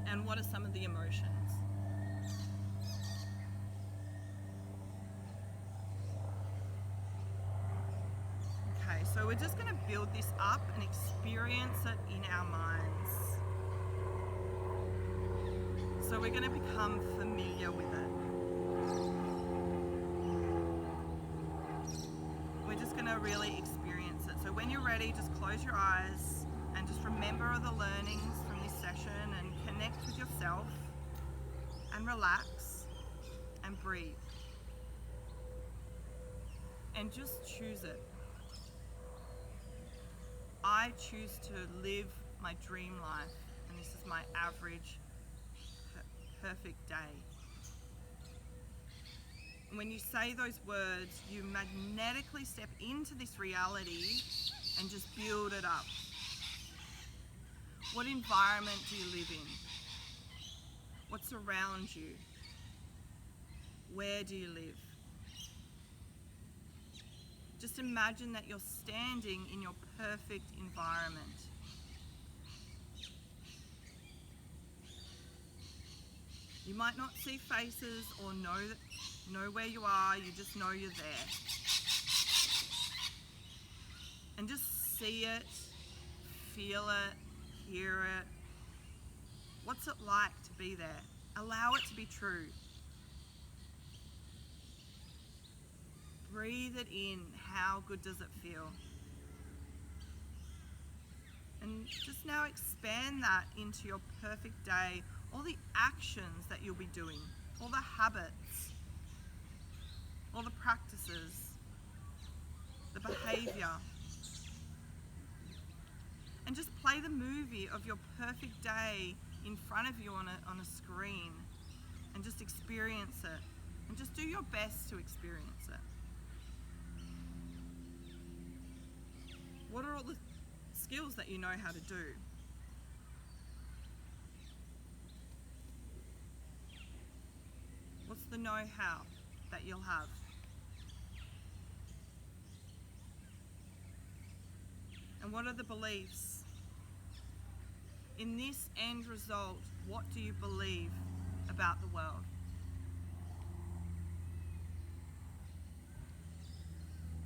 And what are some of the emotions? Okay, so we're just going to build this up and experience it in our minds. So we're going to become familiar with it. We're just going to really experience it. So when you're ready, just close your eyes and just remember the learnings from this session and connect with yourself and relax and breathe. And just choose it. I choose to live my dream life, and this is my average, perfect day. And when you say those words, you magnetically step into this reality and just build it up. What environment do you live in? What's around you? Where do you live? Just imagine that you're standing in your perfect environment. You might not see faces or know where you are, you just know you're there. And just see it, feel it, hear it. What's it like to be there? Allow it to be true. Breathe it in. How good does it feel? And just now expand that into your perfect day. All the actions that you'll be doing, all the habits, all the practices, the behavior. And just play the movie of your perfect day in front of you on a screen and just experience it. And just do your best to experience it. What are all the skills that you know how to do? What's the know-how that you'll have? And what are the beliefs? In this end result, what do you believe about the world?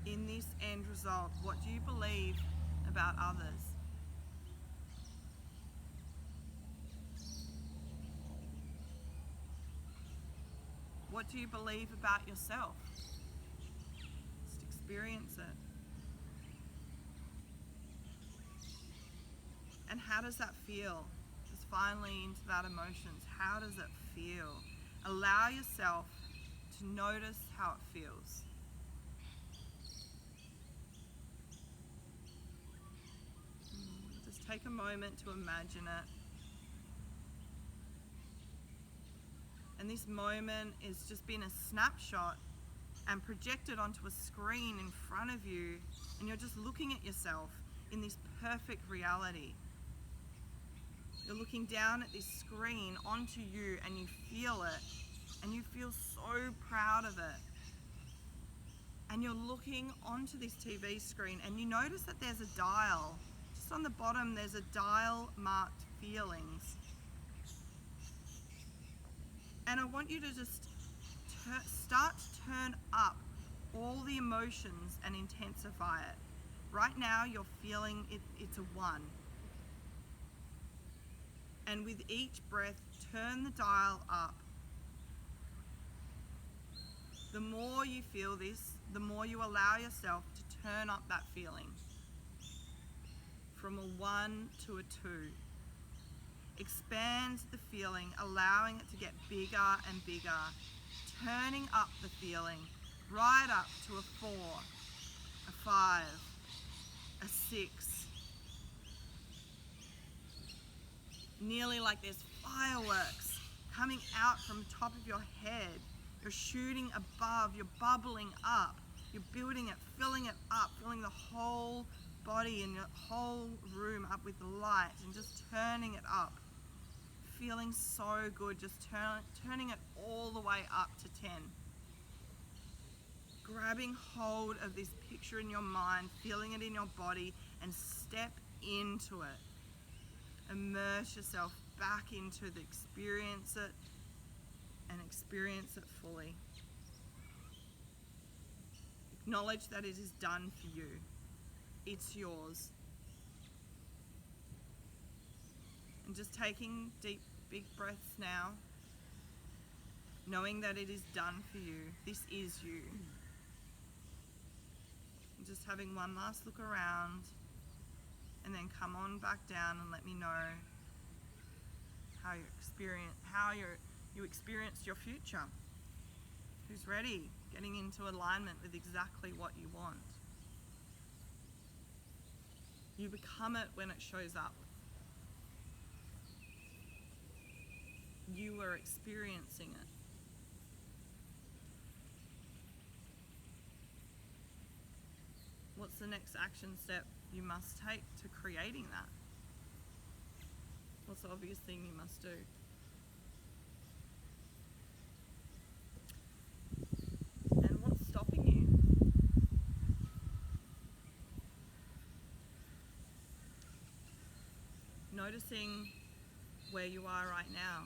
In this end result, what do you believe about others? What do you believe about yourself? Just experience it. And how does that feel? Just finally into that emotions. How does it feel? Allow yourself to notice how it feels. Just take a moment to imagine it. And this moment is just been a snapshot and projected onto a screen in front of you, and you're just looking at yourself in this perfect reality. You're looking down at this screen onto you and you feel it, and you feel so proud of it. and you're looking onto this TV screen and you notice that there's a dial. Just on the bottom there's a dial marked feelings. And I want you to just start to turn up all the emotions and intensify it. Right now you're feeling it's a 1. And with each breath, turn the dial up. The more you feel this, the more you allow yourself to turn up that feeling. From a 1 to a 2. Expand the feeling, allowing it to get bigger and bigger. Turning up the feeling, right up to a 4, a 5, a 6. Nearly like there's fireworks coming out from the top of your head. You're shooting above, you're bubbling up, you're building it, filling the whole body and your whole room up with light and just turning it up. Feeling so good, just turning it all the way up to 10. Grabbing hold of this picture in your mind, feeling it in your body, and step into it. Immerse yourself back into the experience it and experience it fully. Acknowledge that it is done for you. It's yours. And just taking deep, big breaths now, knowing that it is done for you. This is you. And just having one last look around, and then come on back down and let me know how you experienced your future. Who's ready? Getting into alignment with exactly what you want. You become it when it shows up. You are experiencing it. What's the next action step you must take to creating that? What's the obvious thing you must do? And what's stopping you? Noticing where you are right now.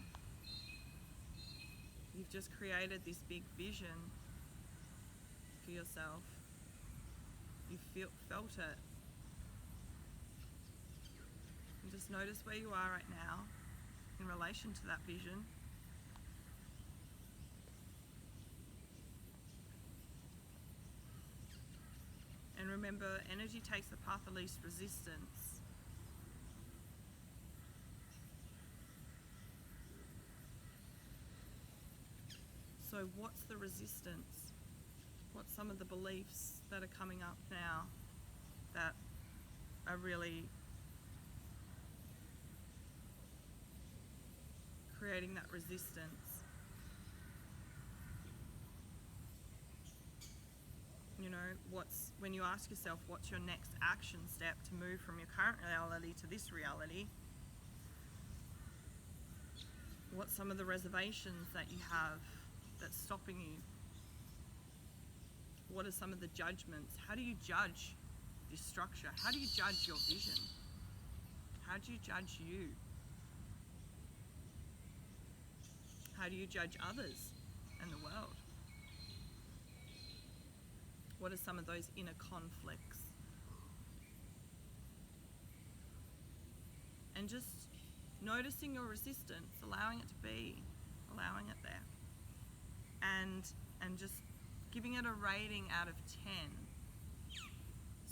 You've just created this big vision for yourself. You felt it. And just notice where you are right now in relation to that vision. And remember, energy takes the path of least resistance. So what's the resistance? What's some of the beliefs that are coming up now that are really creating that resistance? You know, when you ask yourself what's your next action step to move from your current reality to this reality, what's some of the reservations that you have that's stopping you? What are some of the judgments? How do you judge this structure? How do you judge your vision? How do you judge you? How do you judge others and the world? What are some of those inner conflicts? And just noticing your resistance, allowing it to be, allowing it there. And just giving it a rating out of 10.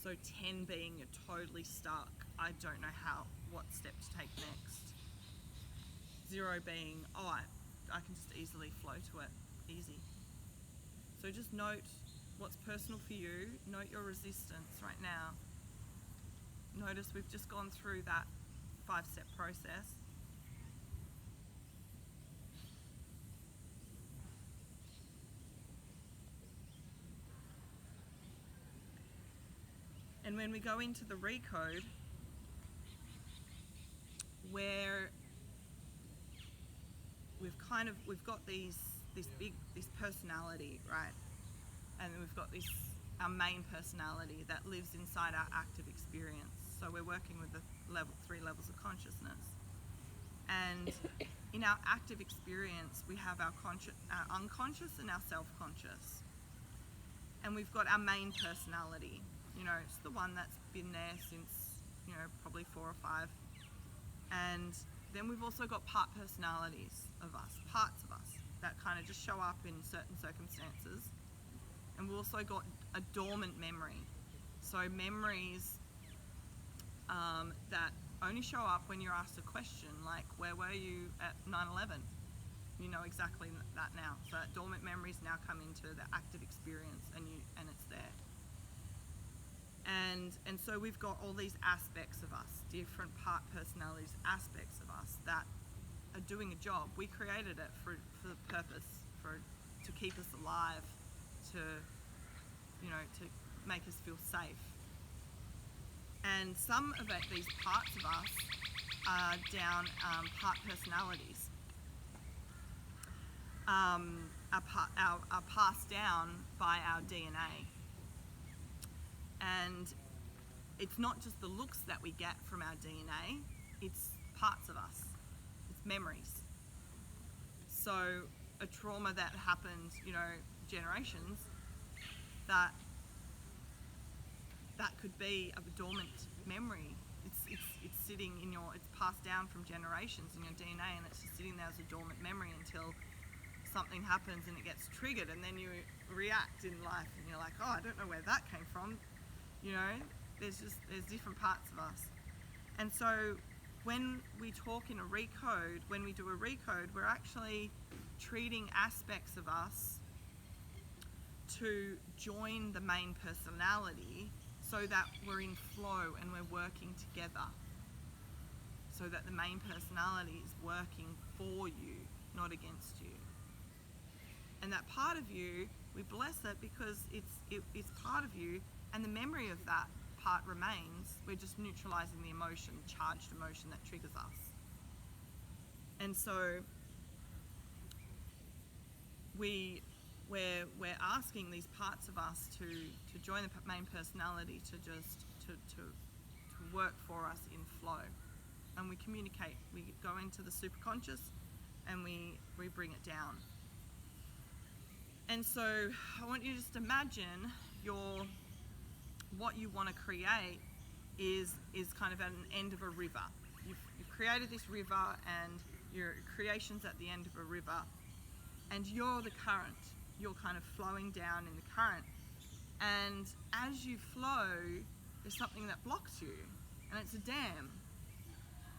So 10 being you're totally stuck. I don't know what step to take next. 0 being, I can just easily flow to it, easy. So just note what's personal for you. Note your resistance right now. Notice we've just gone through that 5-step process. And when we go into the recode, where we've got this personality, right? And then we've got this our main personality that lives inside our active experience. So we're working with the 3 levels of consciousness. And in our active experience, we have our unconscious and our self-conscious. And we've got our main personality. It's the one that's been there since, probably 4 or 5. And then we've also got part personalities of us, parts of us that kind of just show up in certain circumstances. And we've also got a dormant memory. So memories that only show up when you're asked a question, like, where were you at 9/11? You know exactly that now. So that dormant memories now come into the active experience, and it's there. And so we've got all these aspects of us, different part personalities, aspects of us that are doing a job. We created it for the purpose, to keep us alive, to make us feel safe. And some of these parts of us are down part personalities. Are passed down by our DNA. And it's not just the looks that we get from our DNA, it's parts of us. It's memories. So a trauma that happened, generations, that could be a dormant memory. It's sitting it's passed down from generations in your DNA, and it's just sitting there as a dormant memory until something happens and it gets triggered, and then you react in life and you're like, oh, I don't know where that came from. There's different parts of us. And so when we talk in a recode, when we do a recode, we're actually treating aspects of us to join the main personality so that we're in flow and we're working together. So that the main personality is working for you, not against you. And that part of you, we bless it because it's part of you, and the memory of that part remains. We're just neutralizing the emotion, charged emotion that triggers us. And so we're asking these parts of us to join the main personality, to work for us in flow. And we communicate. We go into the superconscious and we bring it down. And so I want you to just imagine what you want to create is kind of at an end of a river. You've created this river, and your creation's at the end of a river, and you're the current. You're kind of flowing down in the current. And as you flow, there's something that blocks you, and it's a dam.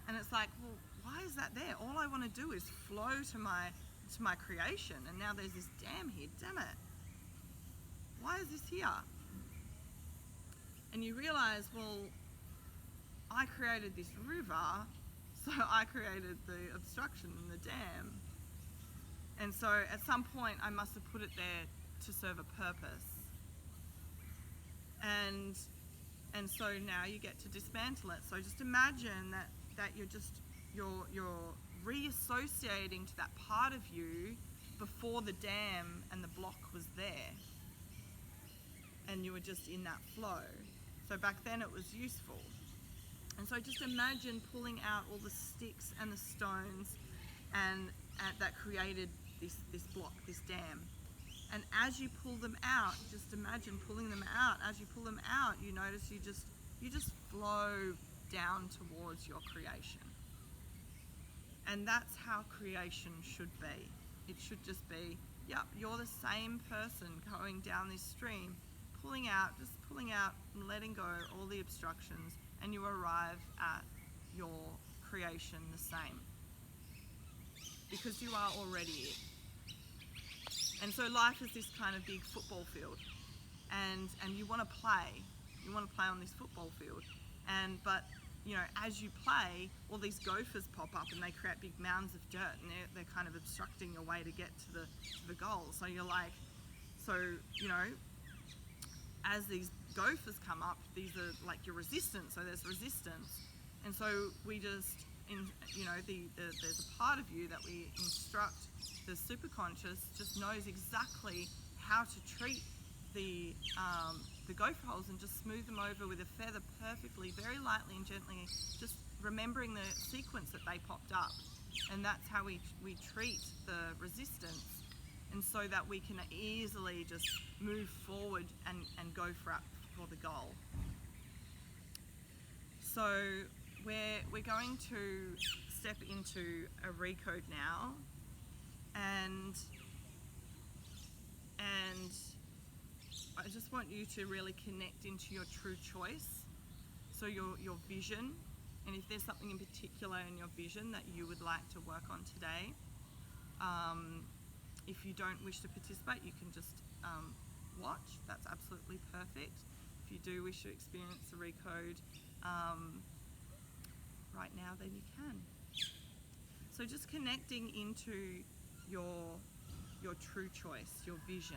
And it's like, well, why is that there? All I want to do is flow to my creation, and now there's this dam here. Damn it. Why is this here? And you realize, well, I created this river, so I created the obstruction and the dam. And so at some point I must have put it there to serve a purpose. And so now you get to dismantle it. So just imagine that you're reassociating to that part of you before the dam and the block was there. And you were just in that flow. So back then it was useful. And so just imagine pulling out all the sticks and the stones and that created this block, this dam. And as you pull them out, just imagine pulling them out. As you pull them out, you notice you just flow down towards your creation. And that's how creation should be. It should just be, yep, you're the same person going down this stream, pulling out and letting go all the obstructions, and you arrive at your creation the same. Because you are already it. And so life is this kind of big football field, and you want to play. You want to play on this football field, but as you play, all these gophers pop up and they create big mounds of dirt, and they're kind of obstructing your way to get to the goal. So you're like, as these gophers come up, these are like your resistance. So there's resistance, and so we just there's a part of you that we instruct. The superconscious just knows exactly how to treat the gopher holes and just smooth them over with a feather perfectly, very lightly and gently, just remembering the sequence that they popped up. And that's how we treat the resistance, and so that we can easily just move forward and go for the goal. So we're going to step into a recode now, and I just want you to really connect into your true choice, so your vision, and if there's something in particular in your vision that you would like to work on today. If you don't wish to participate, you can just watch. That's absolutely perfect. If you do wish to experience the recode right now, then you can. So just connecting into your true choice, your vision.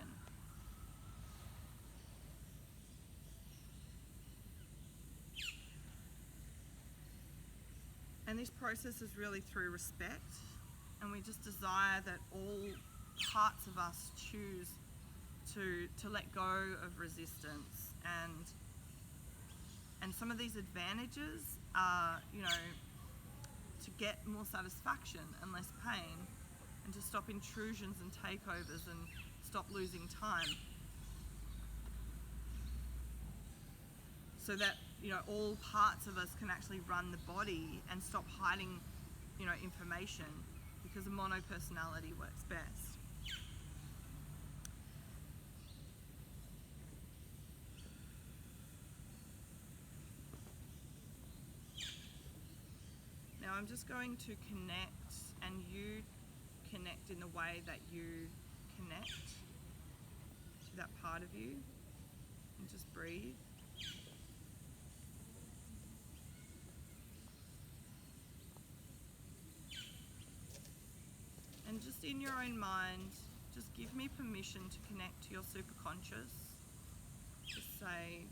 And this process is really through respect, and we just desire that all parts of us choose to let go of resistance, and some of these advantages are, to get more satisfaction and less pain, and to stop intrusions and takeovers and stop losing time, so that all parts of us can actually run the body and stop hiding information, because a mono personality works best. Now I'm just going to connect, and you connect in the way that you connect to that part of you, and just breathe. And just in your own mind, just give me permission to connect to your superconscious. Just say,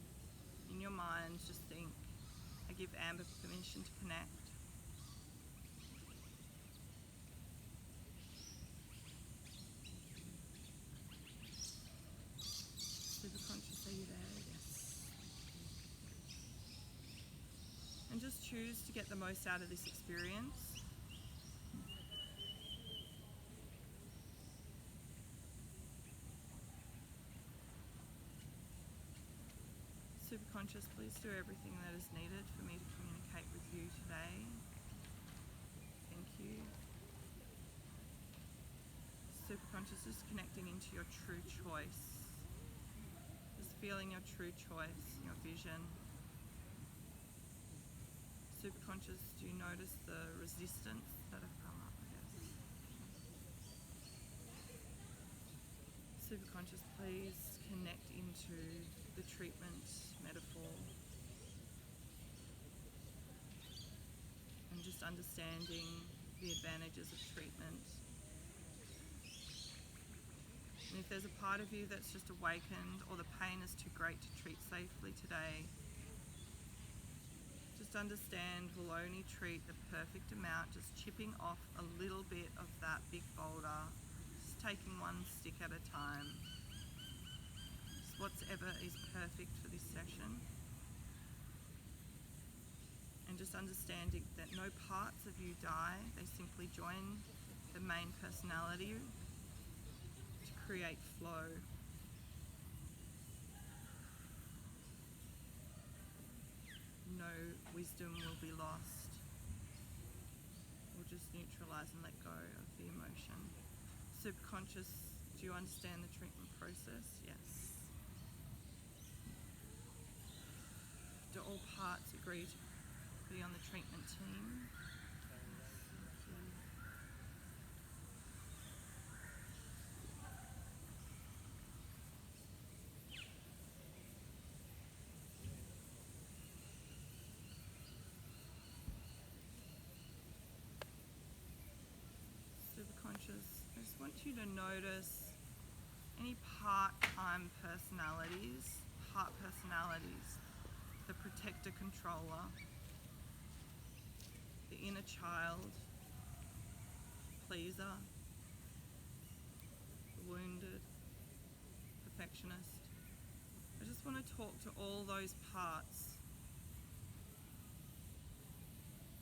in your mind, just think, I give Amber permission to connect. Superconscious, are you there? Yes. And just choose to get the most out of this experience. Superconscious, please do everything that is needed for me to communicate with you today. Thank you. Superconscious is connecting into your true choice. Just feeling your true choice, your vision. Superconscious, do you notice the resistance that have come up? Yes. Superconscious, please connect into the treatment metaphor, and just understanding the advantages of treatment. And if there's a part of you that's just awakened, or the pain is too great to treat safely today, just understand we'll only treat the perfect amount, just chipping off a little bit of that big boulder, just taking one stick at a time. Just whatever is perfect for this session. And just understanding that no parts of you die, they simply join the main personality to create flow. No wisdom will be lost. We'll just neutralize and let go of the emotion. Superconscious, do you understand the treatment process? Yes. Do all parts agree to be on the treatment team? Superconscious, I just want you to notice any part-time personalities, the protector controller, the inner child, pleaser, the wounded, perfectionist. just want to talk to all those parts,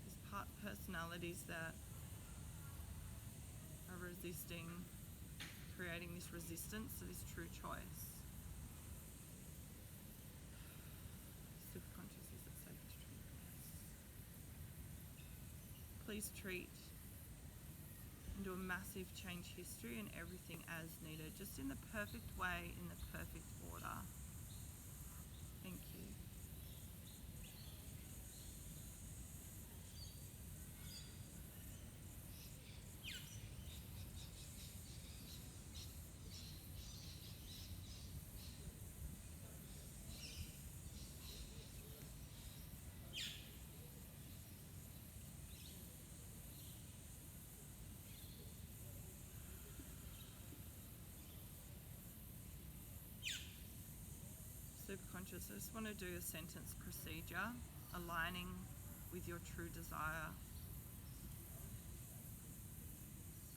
these part personalities that are resisting, creating this resistance to this true choice. Superconscious, is it safe to treat? Yes. Please treat and do a massive change history and everything as needed, just in the perfect way, in the perfect order. Thank you. Superconscious, I just want to do a sentence procedure, aligning with your true desire.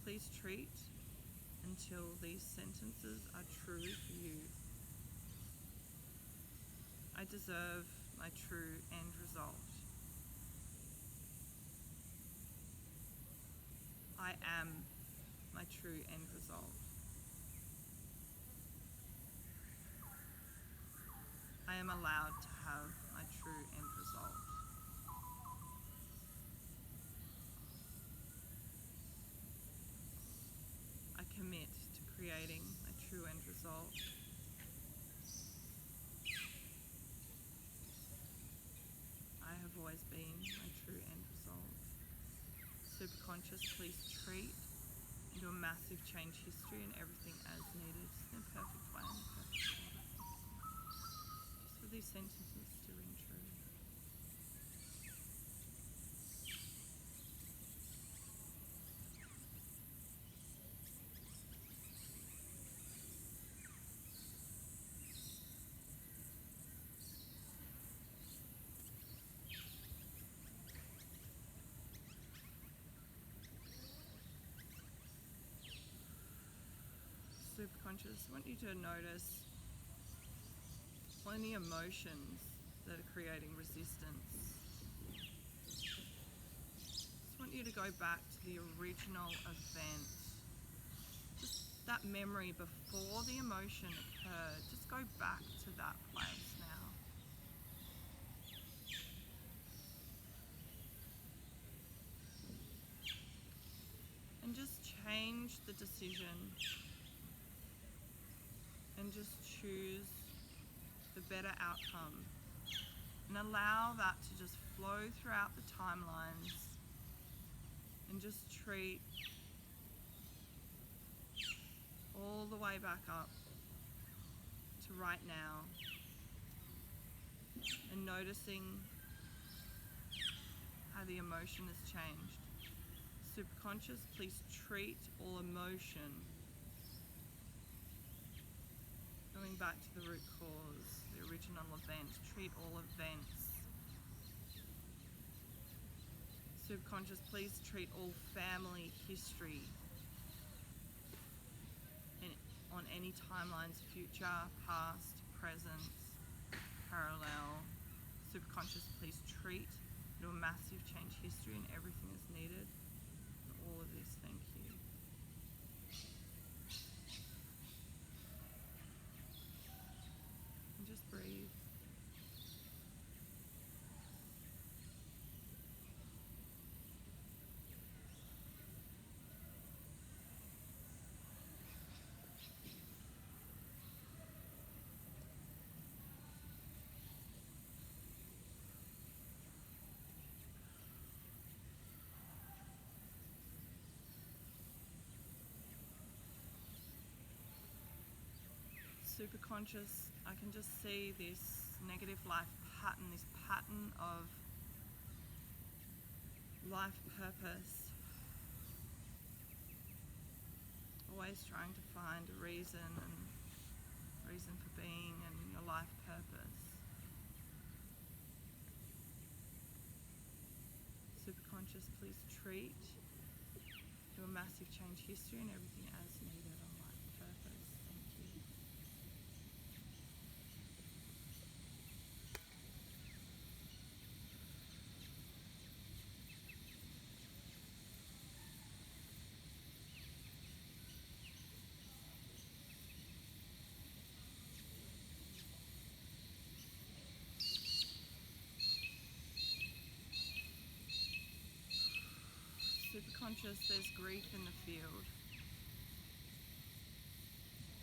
Please treat until these sentences are true for you. I deserve my true end result. I am my true end result. I am allowed to have my true end result. I commit to creating my true end result. I have always been my true end result. Superconscious, please treat and do a massive change history and everything as needed, just in a perfect way, in a perfect order. Just for these sentences to ring true. Superconscious, I want you to notice any emotions that are creating resistance. Just want you to go back to the original event. Just that memory before the emotion occurred. Just go back to that place now. And just change the decision. And just choose the better outcome. And allow that to just flow throughout the timelines. And just treat all the way back up to right now. And noticing how the emotion has changed. Superconscious, please treat all emotion. Going back to the root cause, the original event, treat all events. Superconscious, please treat all family history on any timelines, future, past, present, parallel. Superconscious, please treat, do a massive change history and everything is needed. And all of this, thank you. And just breathe. Superconscious, I can just see this negative life pattern, this pattern of life purpose. Always trying to find a reason for being and your life purpose. Superconscious, please treat, do a massive change history and everything as needed on life purpose. Thank you. Superconscious, there's grief in the field.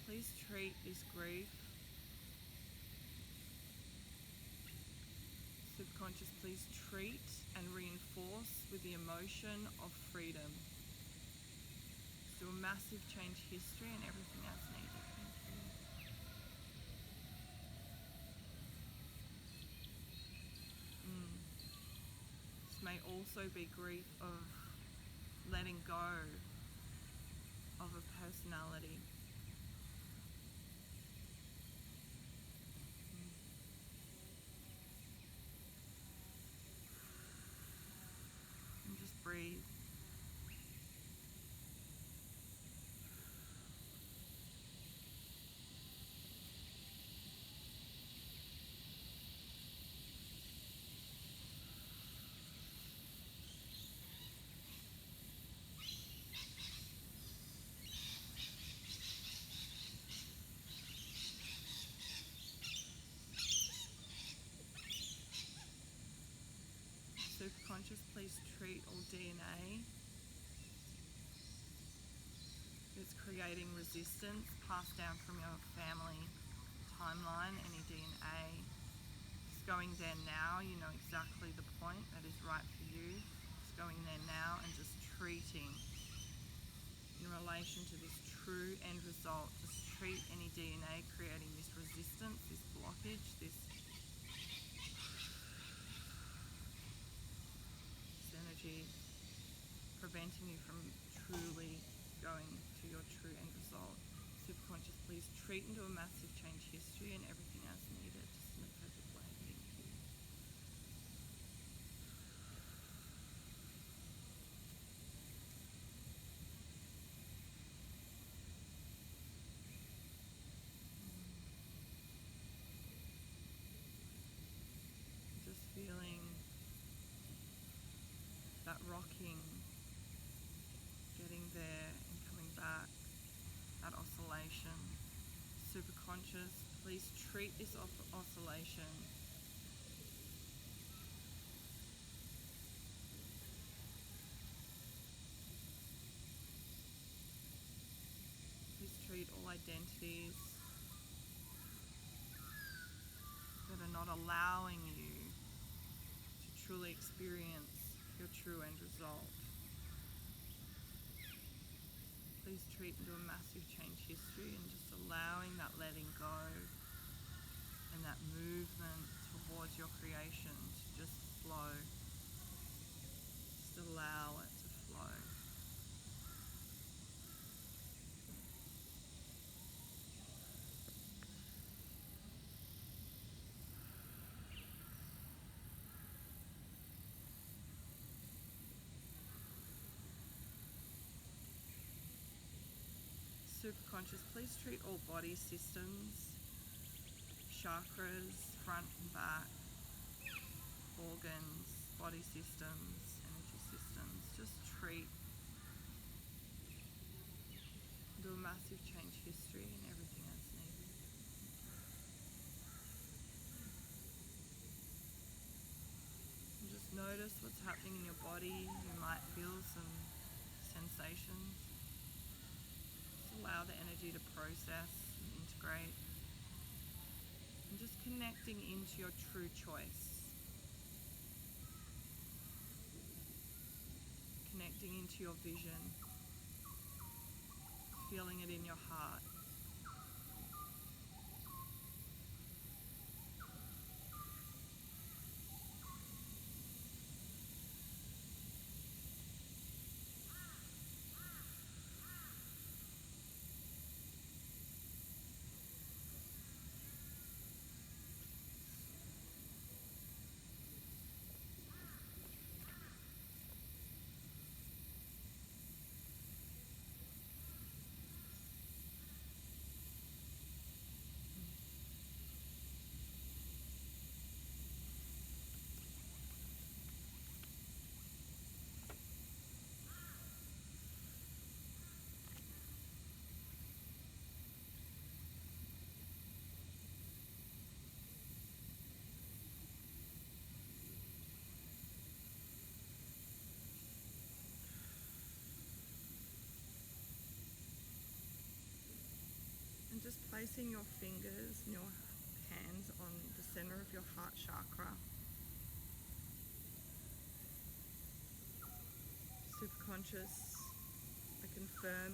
Please treat this grief. Superconscious, please treat and reinforce with the emotion of freedom. Let's do a massive change history and everything as needed. Thank you. This may also be grief of letting go of a personality. And just breathe. Superconscious, please treat all DNA that's creating resistance passed down from your family timeline, any DNA. It's going there now, you know exactly the point that is right for you. It's going there now and just treating in relation to this true end result. Just treat any DNA creating this resistance, this blockage, this energy preventing you from truly going to your true end result. Superconscious, please treat and do a massive change history and everything as needed, just in a perfect way. Thank you. Just feeling that rocking, getting there and coming back, that oscillation. Superconscious, please treat this oscillation please treat all identities that are not allowing you to truly experience your true end result. Please treat and do a massive change history and just allowing that letting go and that movement towards your creation to just flow. Just allow it to flow. Superconscious, please treat all body systems, chakras, front and back, organs, body systems, energy systems. Just treat, do a massive change history and everything as needed. And just notice what's happening in your body. You might feel some sensations. Allow the energy to process and integrate, and just connecting into your true choice, connecting into your vision, feeling it in your heart. placing your fingers and your hands on the center of your heart chakra. Superconscious, I confirm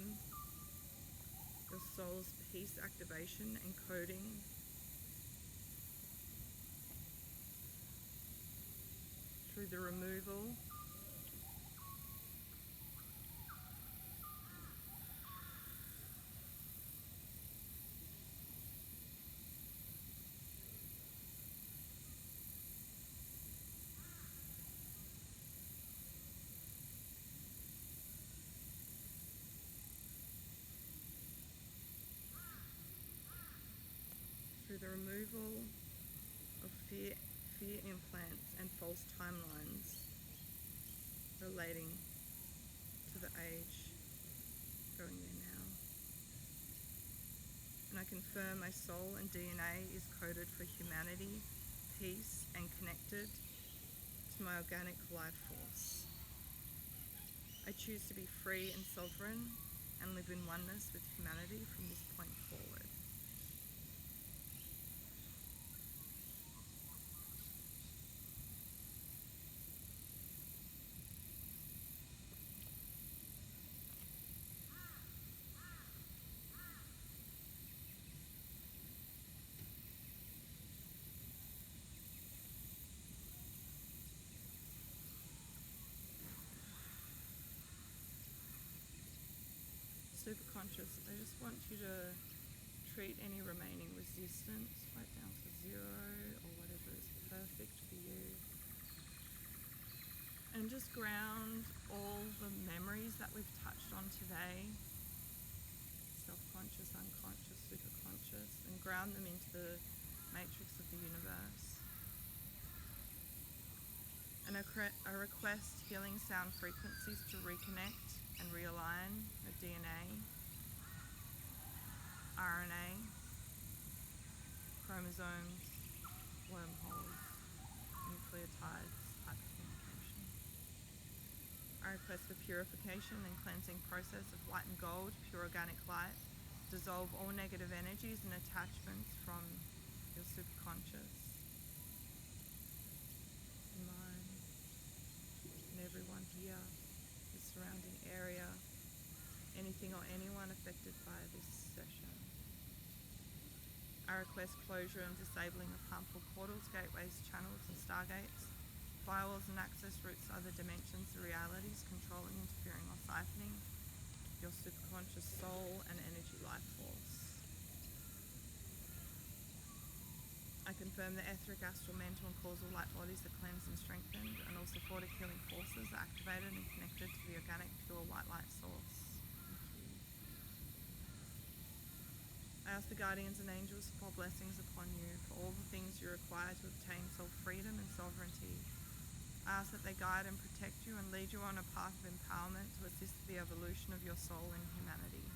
your soul's peace activation and coding through the removal of fear implants and false timelines relating to the age going there now. And I confirm my soul and DNA is coded for humanity, peace, and connected to my organic life force. I choose to be free and sovereign and live in oneness with humanity from this point forward. Superconscious, I just want you to treat any remaining resistance right down to 0 or whatever is perfect for you. And just ground all the memories that we've touched on today, self-conscious, unconscious, superconscious, and ground them into the matrix of the universe. And I request healing sound frequencies to reconnect and realign the DNA, RNA, chromosomes, wormholes, nucleotides, hypercommunication. I request for purification and cleansing process of white and gold, pure organic light. Dissolve all negative energies and attachments from your superconscious, mind, and everyone here, the surrounding area, anything or anyone affected by this session. I request closure and disabling of harmful portals, gateways, channels and stargates, firewalls and access routes to other dimensions, the realities controlling, interfering or siphoning your superconscious soul and energy life force. I confirm the etheric, astral, mental and causal light bodies are cleansed and strengthened, and all supportive healing forces are activated and connected to the organic, pure white light source. I ask the guardians and angels to pour blessings upon you for all the things you require to obtain soul freedom and sovereignty. I ask that they guide and protect you and lead you on a path of empowerment to assist the evolution of your soul in humanity.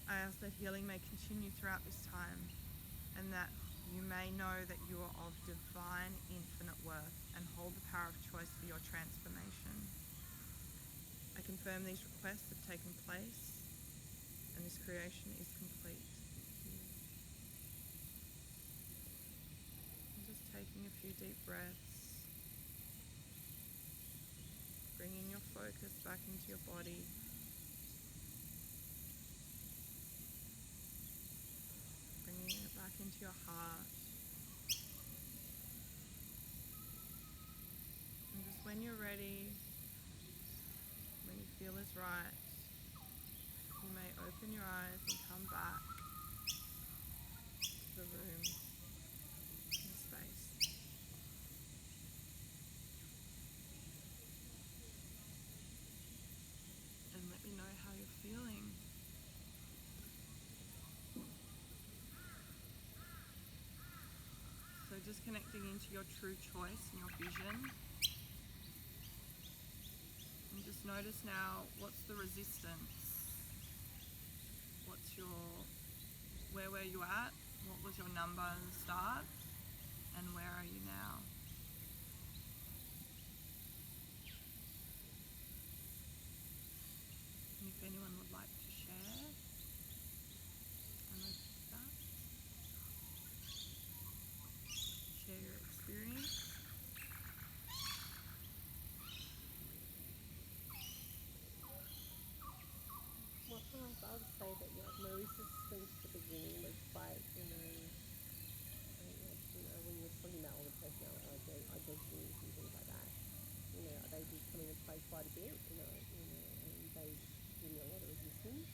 I ask that healing may continue throughout this time, and that you may know that you are of divine infinite worth and hold the power of choice for your transformation. I confirm these requests have taken place and this creation is complete. I'm just taking a few deep breaths, bringing your focus back into your body, bringing it back into your heart. And just when you're ready, when you feel is right, you may open your eyes and come back to the room, the space. And let me know how you're feeling. So just connecting into your true choice and your vision. And just notice now, what's the resistance? Where were you at? What was your number at the start? And where are you now? And if anyone would like to share, and quite a bit, and they give me a lot of resistance.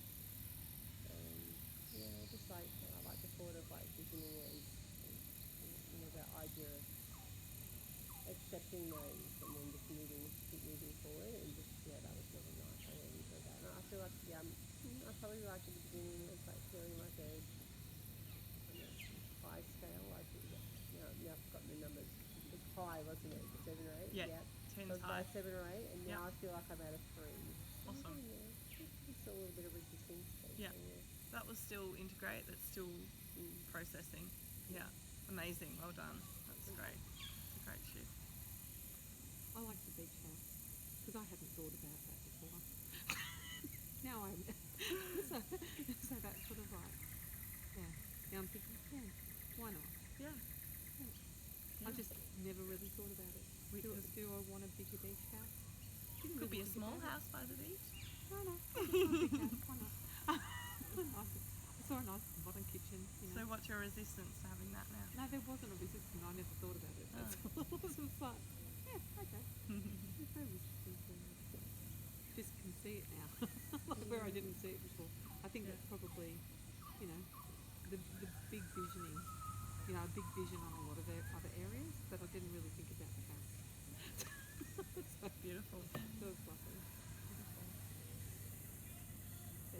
Just like I like the thought of like visioning it and that idea of accepting those and then just keep moving forward, and just that was really nice. I really enjoyed that. And I feel like I probably like at the beginning it's like feeling like a high scale, like now I've forgotten the numbers. It was high, wasn't it? 7 or 8. Yeah. So it was high. about 7 or 8, and now I feel like I'm at a 3. Awesome. Just a little bit of resistance. Yeah. That was still integrate. That's still processing. Yeah. Amazing. Well done. That's great. It's a great shift. I like the beach house because I hadn't thought about that before. Now I'm so that's sort of like now I'm thinking why not? Yeah. I just never really thought about it. Do I want a bigger beach house? Could be a small house by the beach. Why not? Big house, why not? I saw a nice modern kitchen. So what's your resistance to having that now? No, there wasn't a resistance. I